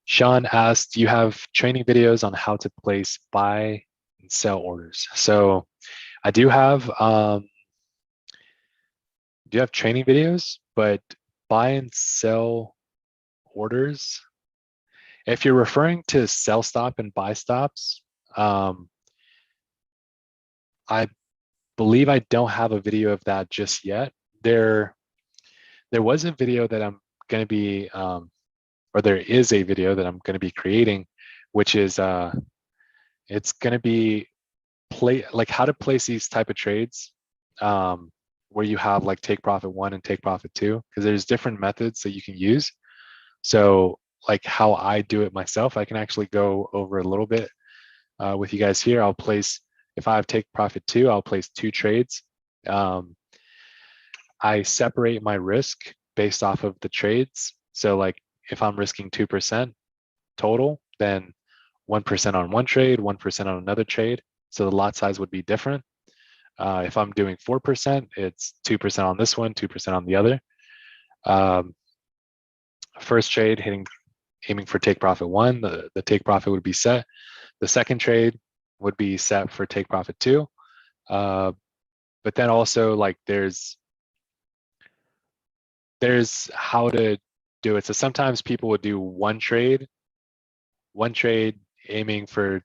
Sean asked, do you have training videos on how to place buy and sell orders? So I do have training videos, but buy and sell orders, if you're referring to sell stop and buy stops, I believe I don't have a video of that just yet. There was a video that I'm going to be, or there is a video that I'm going to be creating, which is it's going to be how to place these type of trades, where you have like take profit 1 and take profit 2, because there's different methods that you can use. So like how I do it myself, I can actually go over a little bit with you guys here. I'll place, if I have take profit 2, I'll place 2 trades. I separate my risk based off of the trades. So like if I'm risking 2% total, then 1% on one trade, 1% on another trade. So the lot size would be different. If I'm doing 4%, it's 2% on this one, 2% on the other. First trade aiming for take profit 1, the take profit would be set. The second trade would be set for take profit 2. But then also like there's how to do it. So sometimes people would do one trade aiming for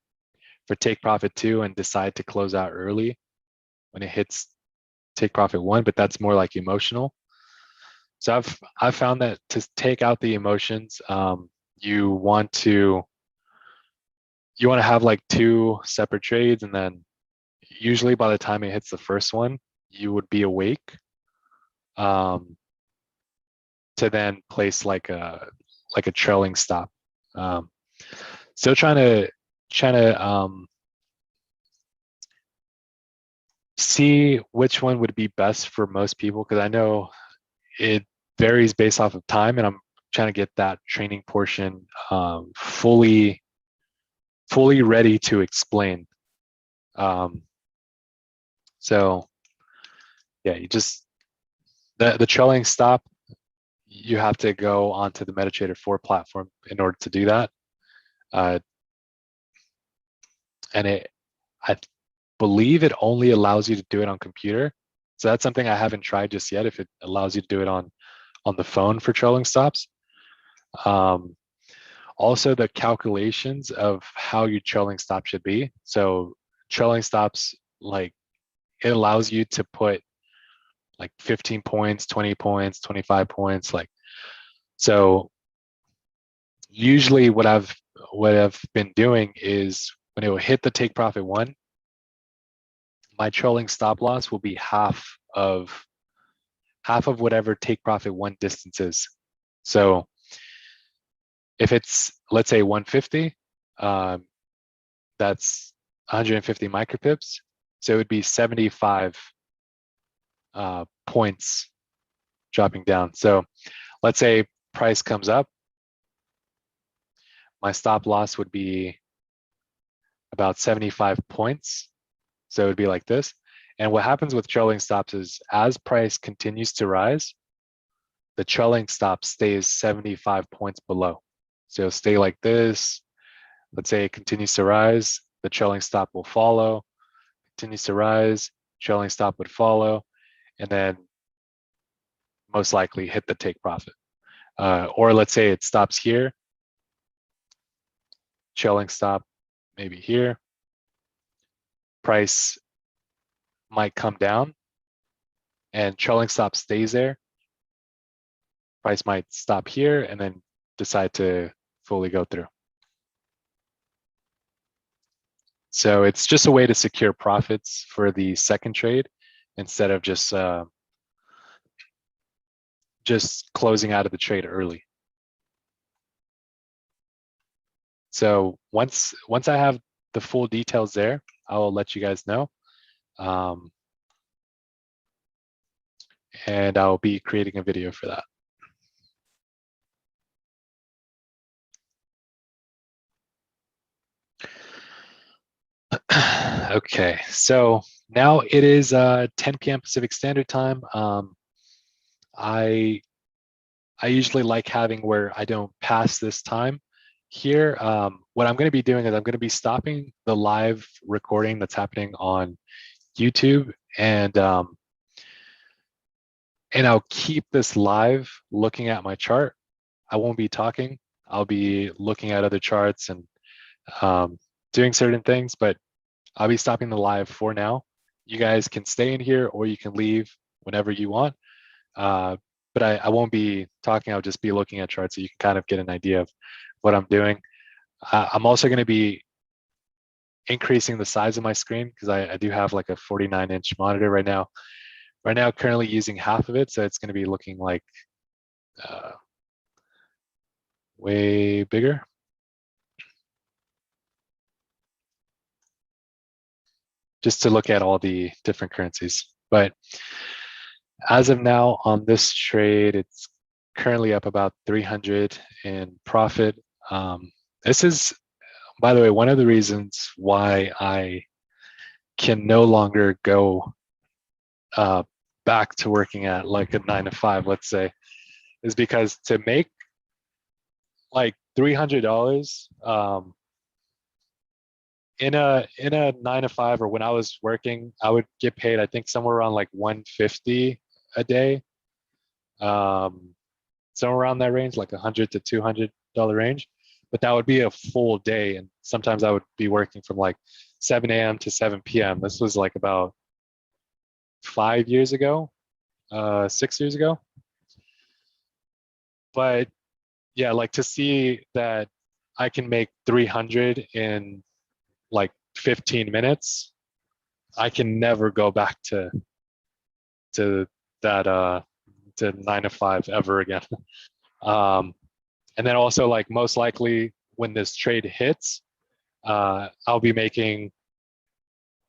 take profit 2 and decide to close out early when it hits take profit 1, but that's more like emotional. So I've found that to take out the emotions, you want to have like 2 separate trades, and then usually by the time it hits the first one, you would be awake to then place like a trailing stop. Still trying to see which one would be best for most people, because I know it varies based off of time, and I'm trying to get that training portion fully ready to explain. So yeah, you just the trailing stop, you have to go onto the MetaTrader 4 platform in order to do that. And I believe it only allows you to do it on computer. So that's something I haven't tried just yet, if it allows you to do it on the phone for trailing stops. Also the calculations of how your trailing stop should be. So trailing stops, like it allows you to put like 15 points, 20 points, 25 points, like, So usually what I've been doing is when it will hit the take profit one, my trailing stop loss will be half of whatever take profit one distance is. So if it's, let's say 150, that's 150 micropips. So it would be 75 points dropping down. So let's say price comes up, my stop loss would be about 75 points. So it would be like this. And what happens with trailing stops is as price continues to rise, the trailing stop stays 75 points below. So it'll stay like this. Let's say it continues to rise, the trailing stop will follow, continues to rise, trailing stop would follow, and then most likely hit the take profit. Or let's say it stops here, trailing stop maybe here, price might come down and trailing stop stays there. Price might stop here and then decide to fully go through. So it's just a way to secure profits for the second trade instead of just closing out of the trade early. So once I have the full details there, I will let you guys know. And I'll be creating a video for that. Okay, so now it is 10 p.m. Pacific Standard Time. I usually like having where I don't pass this time here. What I'm going to be doing is I'm going to be stopping the live recording that's happening on YouTube, and I'll keep this live looking at my chart. I won't be talking. I'll be looking at other charts and doing certain things, but I'll be stopping the live for now. You guys can stay in here or you can leave whenever you want. But I won't be talking. I'll just be looking at charts so you can kind of get an idea of what I'm doing. I'm also going to be increasing the size of my screen because I do have like a 49-inch monitor right now. Right now, currently using half of it, so it's going to be looking like way bigger. Just to look at all the different currencies. But as of now on this trade, it's currently up about 300 in profit. This is, by the way, one of the reasons why I can no longer go back to working at like a 9 to 5, let's say, is because to make like $300 in a 9 to 5, or when I was working, I would get paid, I think, somewhere around like 150 a day, somewhere around that range, like $100 to $200 range. But that would be a full day, and sometimes I would be working from like 7 a.m. to 7 p.m. This was like about 5 years ago, 6 years ago. But yeah, like to see that I can make 300 in like 15 minutes, I can never go back to that to 9 to 5 ever again. And then also, like, most likely when this trade hits, I'll be making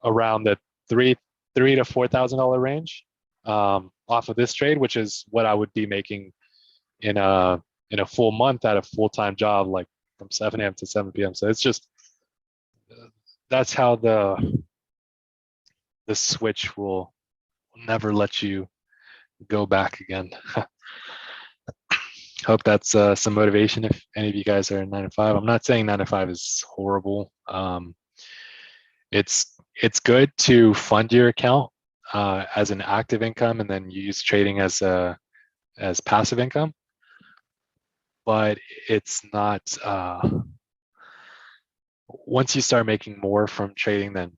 around the $3,000 to $4,000 range off of this trade, which is what I would be making in a full month at a full-time job, like from 7 a.m. to 7 p.m. So it's just, that's how the switch will never let you go back again. Hope that's some motivation if any of you guys are in 9 to 5. I'm not saying 9 to 5 is horrible. It's good to fund your account as an active income, and then you use trading as passive income. But it's not. Once you start making more from trading, then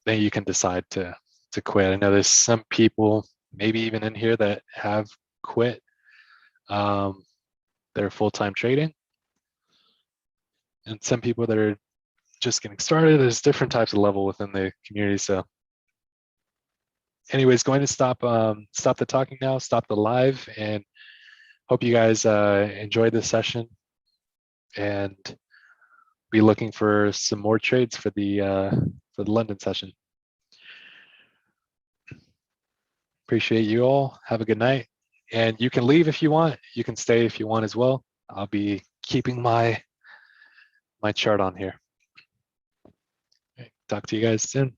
you can decide to quit. I know there's some people, maybe even in here, that have quit. that are full-time trading, and some people that are just getting started. There's different types of level within the community. So anyways, going to stop the talking now, stop the live, and hope you guys enjoyed this session, and be looking for some more trades for the London session. Appreciate you all. Have a good night. And you can leave if you want. You can stay if you want as well. I'll be keeping my chart on here. Okay, talk to you guys soon.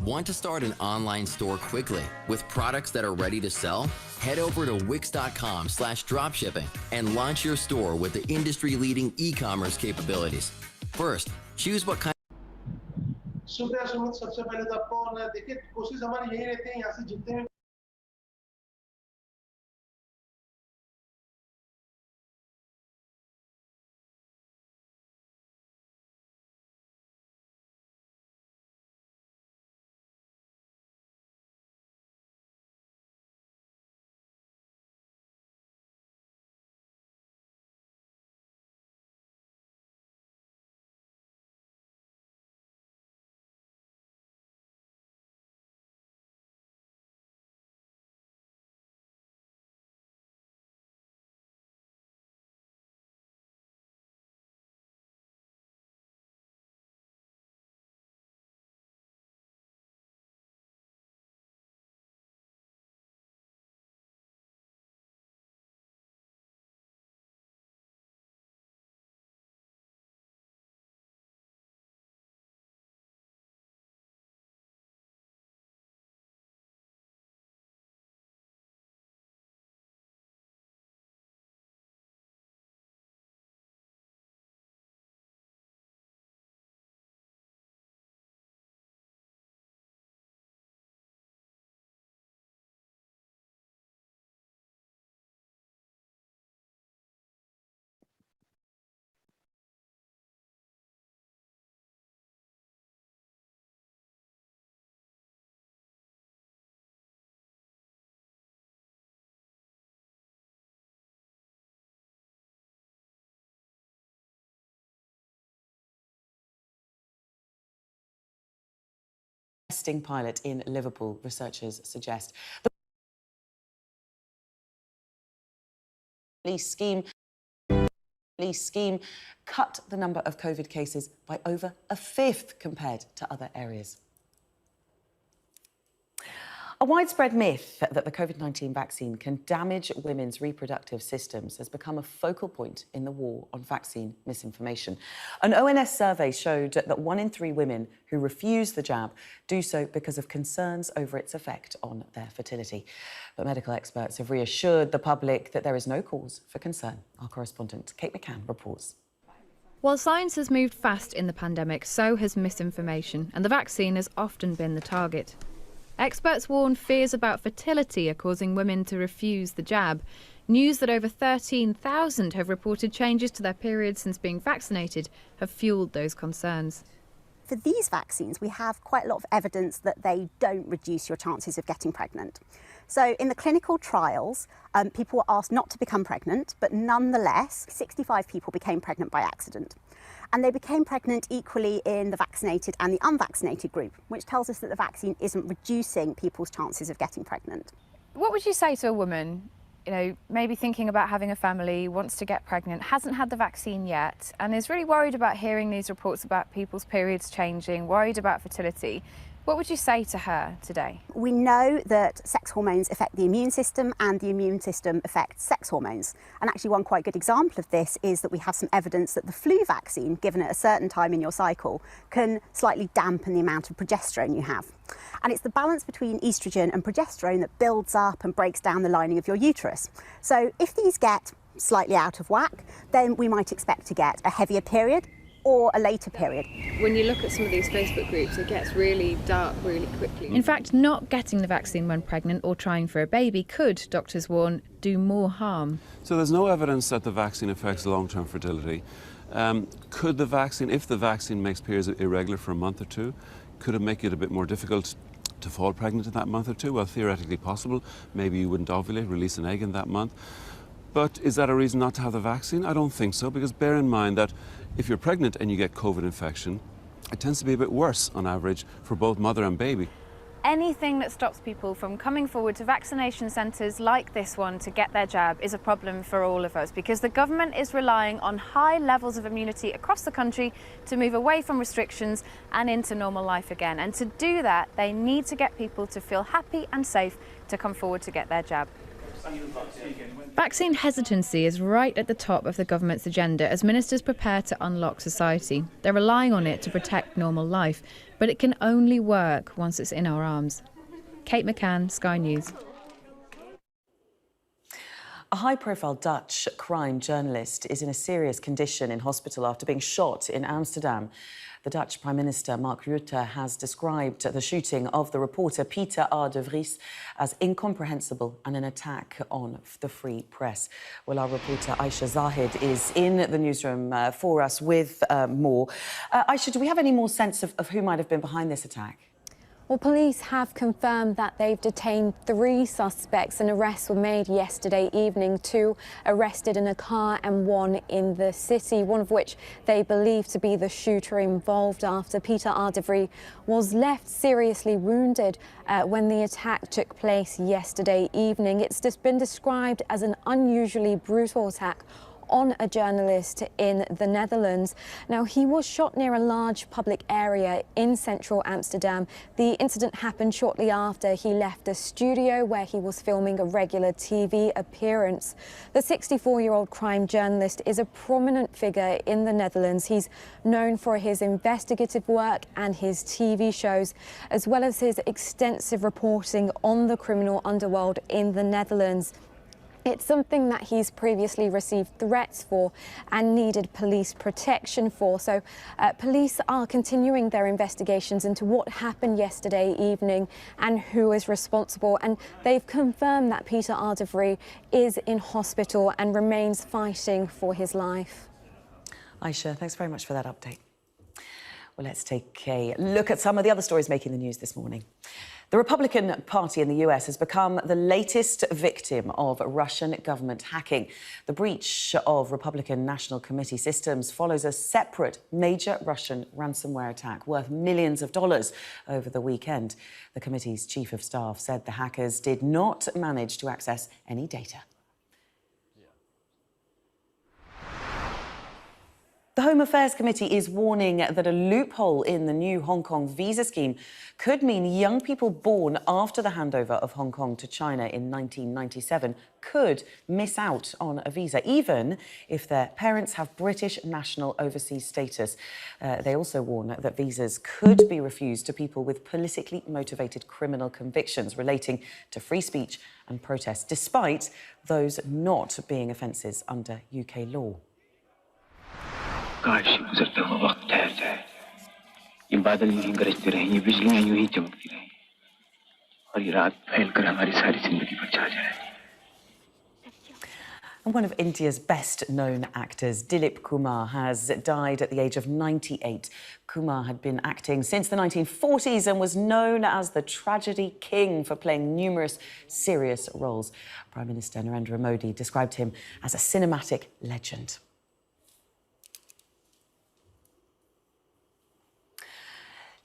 Want to start an online store quickly with products that are ready to sell? Head over to wix.com/dropshipping and launch your store with the industry-leading e-commerce capabilities. First, choose what kind. Supriya Sumit, सबसे पहले तो आपको देखिए कोशिश हमारी यही रहती है यहाँ से जितने Testing pilot in Liverpool, researchers suggest. The police scheme cut the number of COVID cases by over a fifth compared to other areas. A widespread myth that the COVID-19 vaccine can damage women's reproductive systems has become a focal point in the war on vaccine misinformation. An ONS survey showed that 1 in 3 women who refuse the jab do so because of concerns over its effect on their fertility. But medical experts have reassured the public that there is no cause for concern. Our correspondent Kate McCann reports. While science has moved fast in the pandemic, so has misinformation, and the vaccine has often been the target. Experts warn fears about fertility are causing women to refuse the jab. News that over 13,000 have reported changes to their periods since being vaccinated have fueled those concerns. For these vaccines, we have quite a lot of evidence that they don't reduce your chances of getting pregnant. So in the clinical trials, people were asked not to become pregnant, but nonetheless, 65 people became pregnant by accident. And they became pregnant equally in the vaccinated and the unvaccinated group, which tells us that the vaccine isn't reducing people's chances of getting pregnant. What would you say to a woman, you know, maybe thinking about having a family, wants to get pregnant, hasn't had the vaccine yet, and is really worried about hearing these reports about people's periods changing, worried about fertility? What would you say to her today? We know that sex hormones affect the immune system and the immune system affects sex hormones. And actually one quite good example of this is that we have some evidence that the flu vaccine, given at a certain time in your cycle, can slightly dampen the amount of progesterone you have. And it's the balance between estrogen and progesterone that builds up and breaks down the lining of your uterus. So if these get slightly out of whack, then we might expect to get a heavier period or a later period. When you look at some of these Facebook groups, it gets really dark really quickly. In fact, not getting the vaccine when pregnant or trying for a baby could, doctors warn, do more harm. So there's no evidence that the vaccine affects long-term fertility. Could the vaccine, if the vaccine makes periods irregular for a month or two, could it make it a bit more difficult to fall pregnant in that month or two? Well, theoretically possible. Maybe you wouldn't ovulate, release an egg in that month. But is that a reason not to have the vaccine? I don't think so, because bear in mind that if you're pregnant and you get COVID infection, it tends to be a bit worse on average for both mother and baby. Anything that stops people from coming forward to vaccination centres like this one to get their jab is a problem for all of us, because the government is relying on high levels of immunity across the country to move away from restrictions and into normal life again. And to do that, they need to get people to feel happy and safe to come forward to get their jab. Vaccine hesitancy is right at the top of the government's agenda as ministers prepare to unlock society. They're relying on it to protect normal life, but it can only work once it's in our arms. Kate McCann, Sky News. A high-profile Dutch crime journalist is in a serious condition in hospital after being shot in Amsterdam. The Dutch Prime Minister, Mark Rutte, has described the shooting of the reporter Pieter R. de Vries as incomprehensible and an attack on the free press. Well, our reporter Aisha Zahid is in the newsroom for us with more. Aisha, do we have any more sense of who might have been behind this attack? Well, police have confirmed that they've detained 3 suspects and arrests were made yesterday evening, 2 arrested in a car and 1 in the city, one of which they believe to be the shooter involved after Pieter R. de Vries was left seriously wounded when the attack took place yesterday evening. It's just been described as an unusually brutal attack on a journalist in the Netherlands. Now, he was shot near a large public area in central Amsterdam. The incident happened shortly after he left a studio where he was filming a regular TV appearance. The 64-year-old crime journalist is a prominent figure in the Netherlands. He's known for his investigative work and his TV shows, as well as his extensive reporting on the criminal underworld in the Netherlands. It's something that he's previously received threats for and needed police protection for. So police are continuing their investigations into what happened yesterday evening and who is responsible. And they've confirmed that Pieter R. de Vries is in hospital and remains fighting for his life. Aisha, thanks very much for that update. Well, let's take a look at some of the other stories making the news this morning. The Republican Party in the US has become the latest victim of Russian government hacking. The breach of Republican National Committee systems follows a separate major Russian ransomware attack worth millions of dollars over the weekend. The committee's chief of staff said the hackers did not manage to access any data. The Home Affairs Committee is warning that a loophole in the new Hong Kong visa scheme could mean young people born after the handover of Hong Kong to China in 1997 could miss out on a visa, even if their parents have British national overseas status. They also warn that visas could be refused to people with politically motivated criminal convictions relating to free speech and protest, despite those not being offences under UK law. काश गुजरता हुआ वक्त ठहर जाए, ये बादल यूं ही गरजते रहें, ये बिजलियां यूं ही चमकती रहें, और ये रात फैलकर हमारी सारी जिंदगी पर छा जाए. And one of India's best-known actors, Dilip Kumar, has died at the age of 98. Kumar had been acting since the 1940s and was known as the tragedy king for playing numerous serious roles. Prime Minister Narendra Modi described him as a cinematic legend.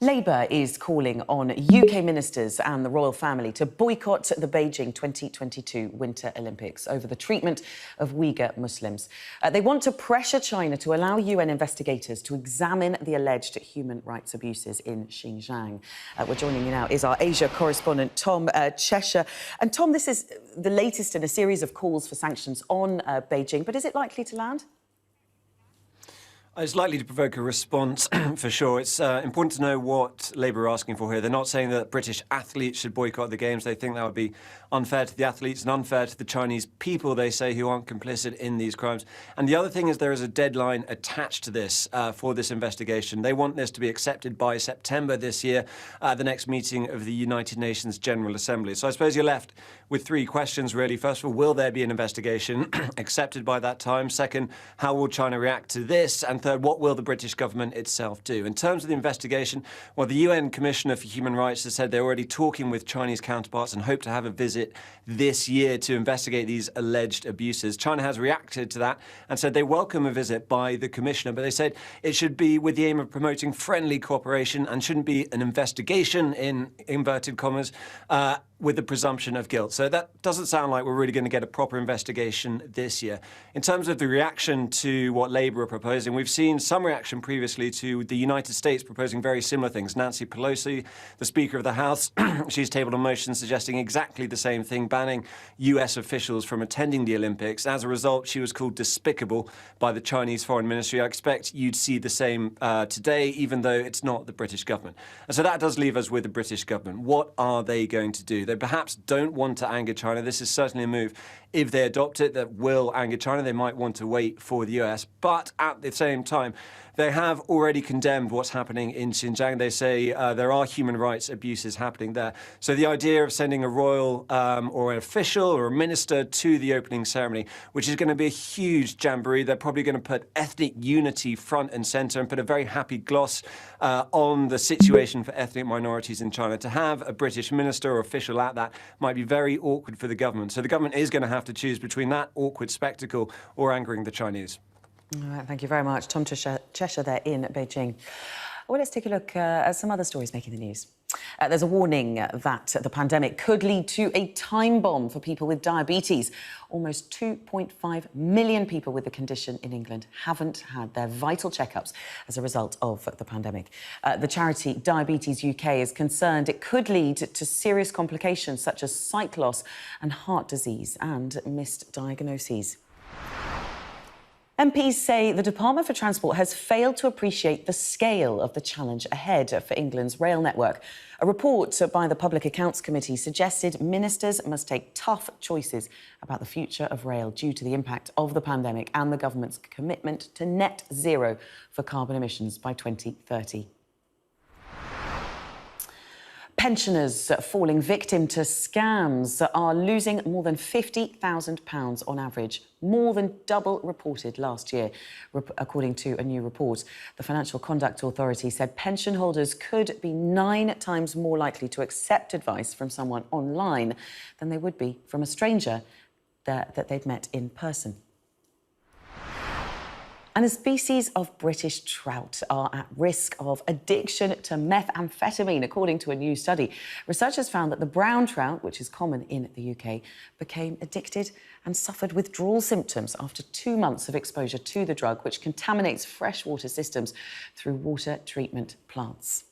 Labour is calling on UK ministers and the royal family to boycott the Beijing 2022 Winter Olympics over the treatment of Uyghur Muslims. They want to pressure China to allow UN investigators to examine the alleged human rights abuses in Xinjiang. We're joining you now is our Asia correspondent, Tom Cheshire. And Tom, this is the latest in a series of calls for sanctions on Beijing, but is it likely to land? It's likely to provoke a response, for sure. It's important to know what Labour are asking for here. They're not saying that British athletes should boycott the Games. They think that would be unfair to the athletes and unfair to the Chinese people, they say, who aren't complicit in these crimes. And the other thing is there is a deadline attached to this for this investigation. They want this to be accepted by September this year, the next meeting of the United Nations General Assembly. So I suppose you're left with three questions, really. First of all, will there be an investigation accepted by that time? Second, how will China react to this? And third, what will the British government itself do? In terms of the investigation, well, the UN Commissioner for Human Rights has said they're already talking with Chinese counterparts and hope to have a visit this year to investigate these alleged abuses. China has reacted to that and said they welcome a visit by the Commissioner, but they said it should be with the aim of promoting friendly cooperation and shouldn't be an investigation, in inverted commas, with the presumption of guilt. So that doesn't sound like we're really going to get a proper investigation this year. In terms of the reaction to what Labour are proposing, we've seen some reaction previously to the United States proposing very similar things. Nancy Pelosi, the Speaker of the House, she's tabled a motion suggesting exactly the same thing, banning US officials from attending the Olympics. As a result, she was called despicable by the Chinese Foreign Ministry. I expect you'd see the same today, even though it's not the British government. And so that does leave us with the British government. What are they going to do? They perhaps don't want to anger China. This is certainly a move, if they adopt it, that will anger China. They might want to wait for the US. But at the same time, they have already condemned what's happening in Xinjiang. They say there are human rights abuses happening there. So the idea of sending a royal or an official or a minister to the opening ceremony, which is going to be a huge jamboree, they're probably going to put ethnic unity front and center and put a very happy gloss on the situation for ethnic minorities in China. To have a British minister or official at that might be very awkward for the government. So the government is going to have to choose between that awkward spectacle or angering the Chinese. All right, thank you very much. Tom Cheshire there in Beijing. Well, let's take a look at some other stories making the news. There's a warning that the pandemic could lead to a time bomb for people with diabetes. Almost 2.5 million people with the condition in England haven't had their vital checkups as a result of the pandemic. The charity Diabetes UK is concerned it could lead to serious complications such as sight loss and heart disease and missed diagnoses. MPs say the Department for Transport has failed to appreciate the scale of the challenge ahead for England's rail network. A report by the Public Accounts Committee suggested ministers must take tough choices about the future of rail due to the impact of the pandemic and the government's commitment to net zero for carbon emissions by 2030. Pensioners falling victim to scams are losing more than £50,000 on average, more than double reported last year, according to a new report. The Financial Conduct Authority said pension holders could be 9 times more likely to accept advice from someone online than they would be from a stranger that they'd met in person. And a species of British trout are at risk of addiction to methamphetamine, according to a new study. Researchers found that the brown trout, which is common in the UK, became addicted and suffered withdrawal symptoms after 2 months of exposure to the drug, which contaminates freshwater systems through water treatment plants.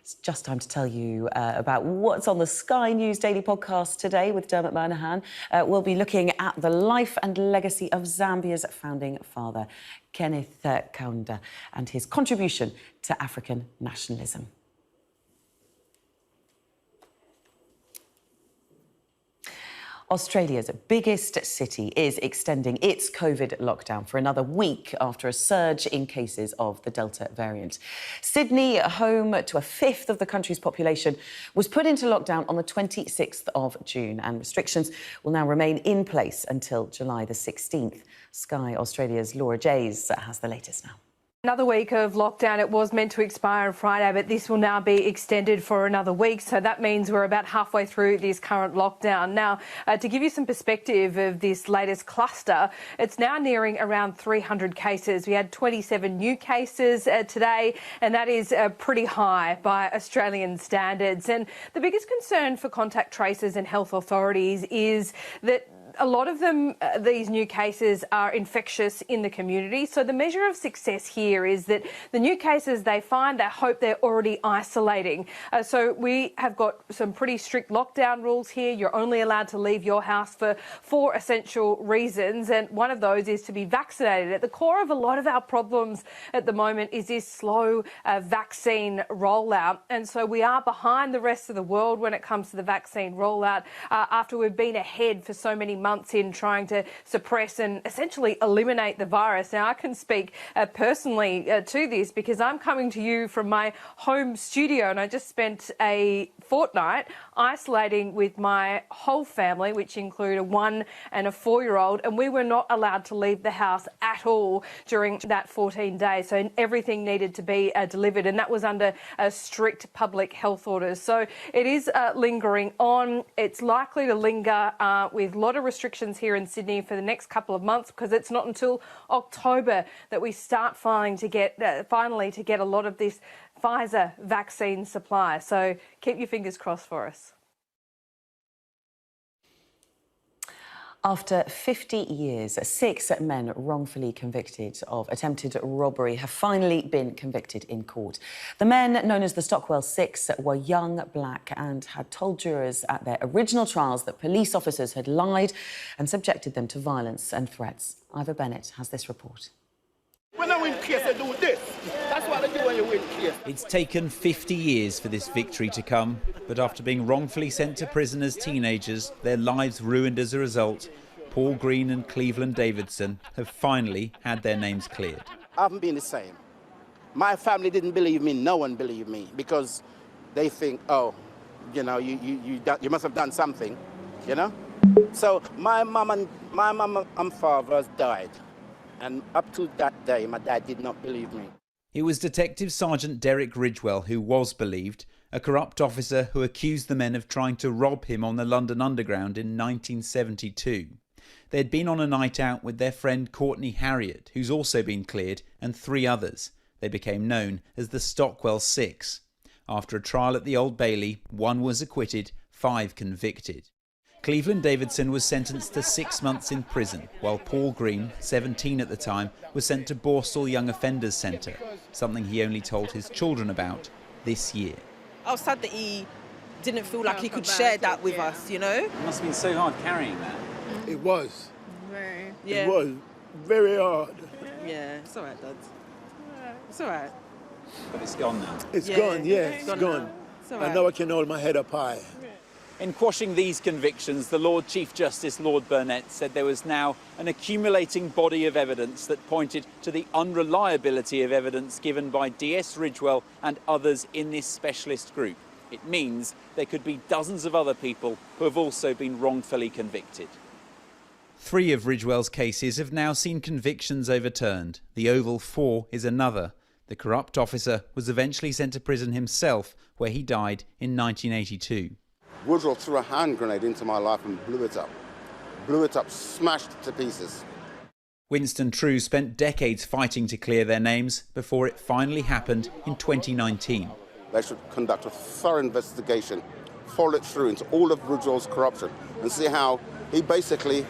It's just time to tell you about what's on the Sky News Daily Podcast today with Dermot Murnaghan. We'll be looking at the life and legacy of Zambia's founding father, Kenneth Kaunda, and his contribution to African nationalism. Australia's biggest city is extending its COVID lockdown for another week after a surge in cases of the Delta variant. Sydney, home to a fifth of the country's population, was put into lockdown on the 26th of June, and restrictions will now remain in place until July the 16th. Sky Australia's Laura Jays has the latest now. Another week of lockdown. It was meant to expire on Friday, but this will now be extended for another week. So that means we're about halfway through this current lockdown. Now, to give you some perspective of this latest cluster, it's now nearing around 300 cases. We had 27 new cases today, and that is pretty high by Australian standards. And the biggest concern for contact tracers and health authorities is that a lot of them, these new cases, are infectious in the community. So the measure of success here is that the new cases they find, they hope they're already isolating. So we have got some pretty strict lockdown rules here. You're only allowed to leave your house for 4 essential reasons, and one of those is to be vaccinated. At the core of a lot of our problems at the moment is this slow vaccine rollout. And so we are behind the rest of the world when it comes to the vaccine rollout after we've been ahead for so many months in trying to suppress and essentially eliminate the virus. Now, I can speak personally to this because I'm coming to you from my home studio, and I just spent a fortnight isolating with my whole family, which include a 1 and a 4-year-old, and we were not allowed to leave the house at all during that 14 days. So everything needed to be delivered, and that was under strict public health orders. So it is lingering on. It's likely to linger with a lot of restrictions here in Sydney for the next couple of months, because it's not until October that we start finally to get a lot of this Pfizer vaccine supply. So keep your fingers crossed for us. After 50 years, 6 men wrongfully convicted of attempted robbery have finally been convicted in court. The men, known as the Stockwell Six, were young, black, and had told jurors at their original trials that police officers had lied and subjected them to violence and threats. Ivor Bennett has this report. When I win case, I do this. That's what I do when you win case. It's taken 50 years for this victory to come, but after being wrongfully sent to prison as teenagers, their lives ruined as a result, Paul Green and Cleveland Davidson have finally had their names cleared. I haven't been the same. My family didn't believe me. No one believed me because they think, oh, you know, you must have done something, you know. So my mum and father died. And up to that day, my dad did not believe me. It was Detective Sergeant Derek Ridgewell who was believed, a corrupt officer who accused the men of trying to rob him on the London Underground in 1972. They'd been on a night out with their friend Courtney Harriott, who's also been cleared, and 3 others. They became known as the Stockwell Six. After a trial at the Old Bailey, 1 was acquitted, 5 convicted. Cleveland Davidson was sentenced to 6 months in prison, while Paul Green, 17 at the time, was sent to Borstal Young Offenders Centre, something he only told his children about this year. I was sad that he didn't feel like he could share that with us, you know? It must have been so hard carrying that. It was. Yeah. It was very hard. Yeah, it's all right, Dad. It's all right. But it's gone now. It's gone, yeah, it's gone. It's all right. And now I can hold my head up high. In quashing these convictions, the Lord Chief Justice Lord Burnett said there was now an accumulating body of evidence that pointed to the unreliability of evidence given by DS Ridgewell and others in this specialist group. It means there could be dozens of other people who have also been wrongfully convicted. 3 of Ridgewell's cases have now seen convictions overturned. The Oval 4 is another. The corrupt officer was eventually sent to prison himself, where he died in 1982. Woodrow threw a hand grenade into my life and blew it up, smashed it to pieces. Winston True spent decades fighting to clear their names before it finally happened in 2019. They should conduct a thorough investigation, follow it through into all of Woodrow's corruption and see how he basically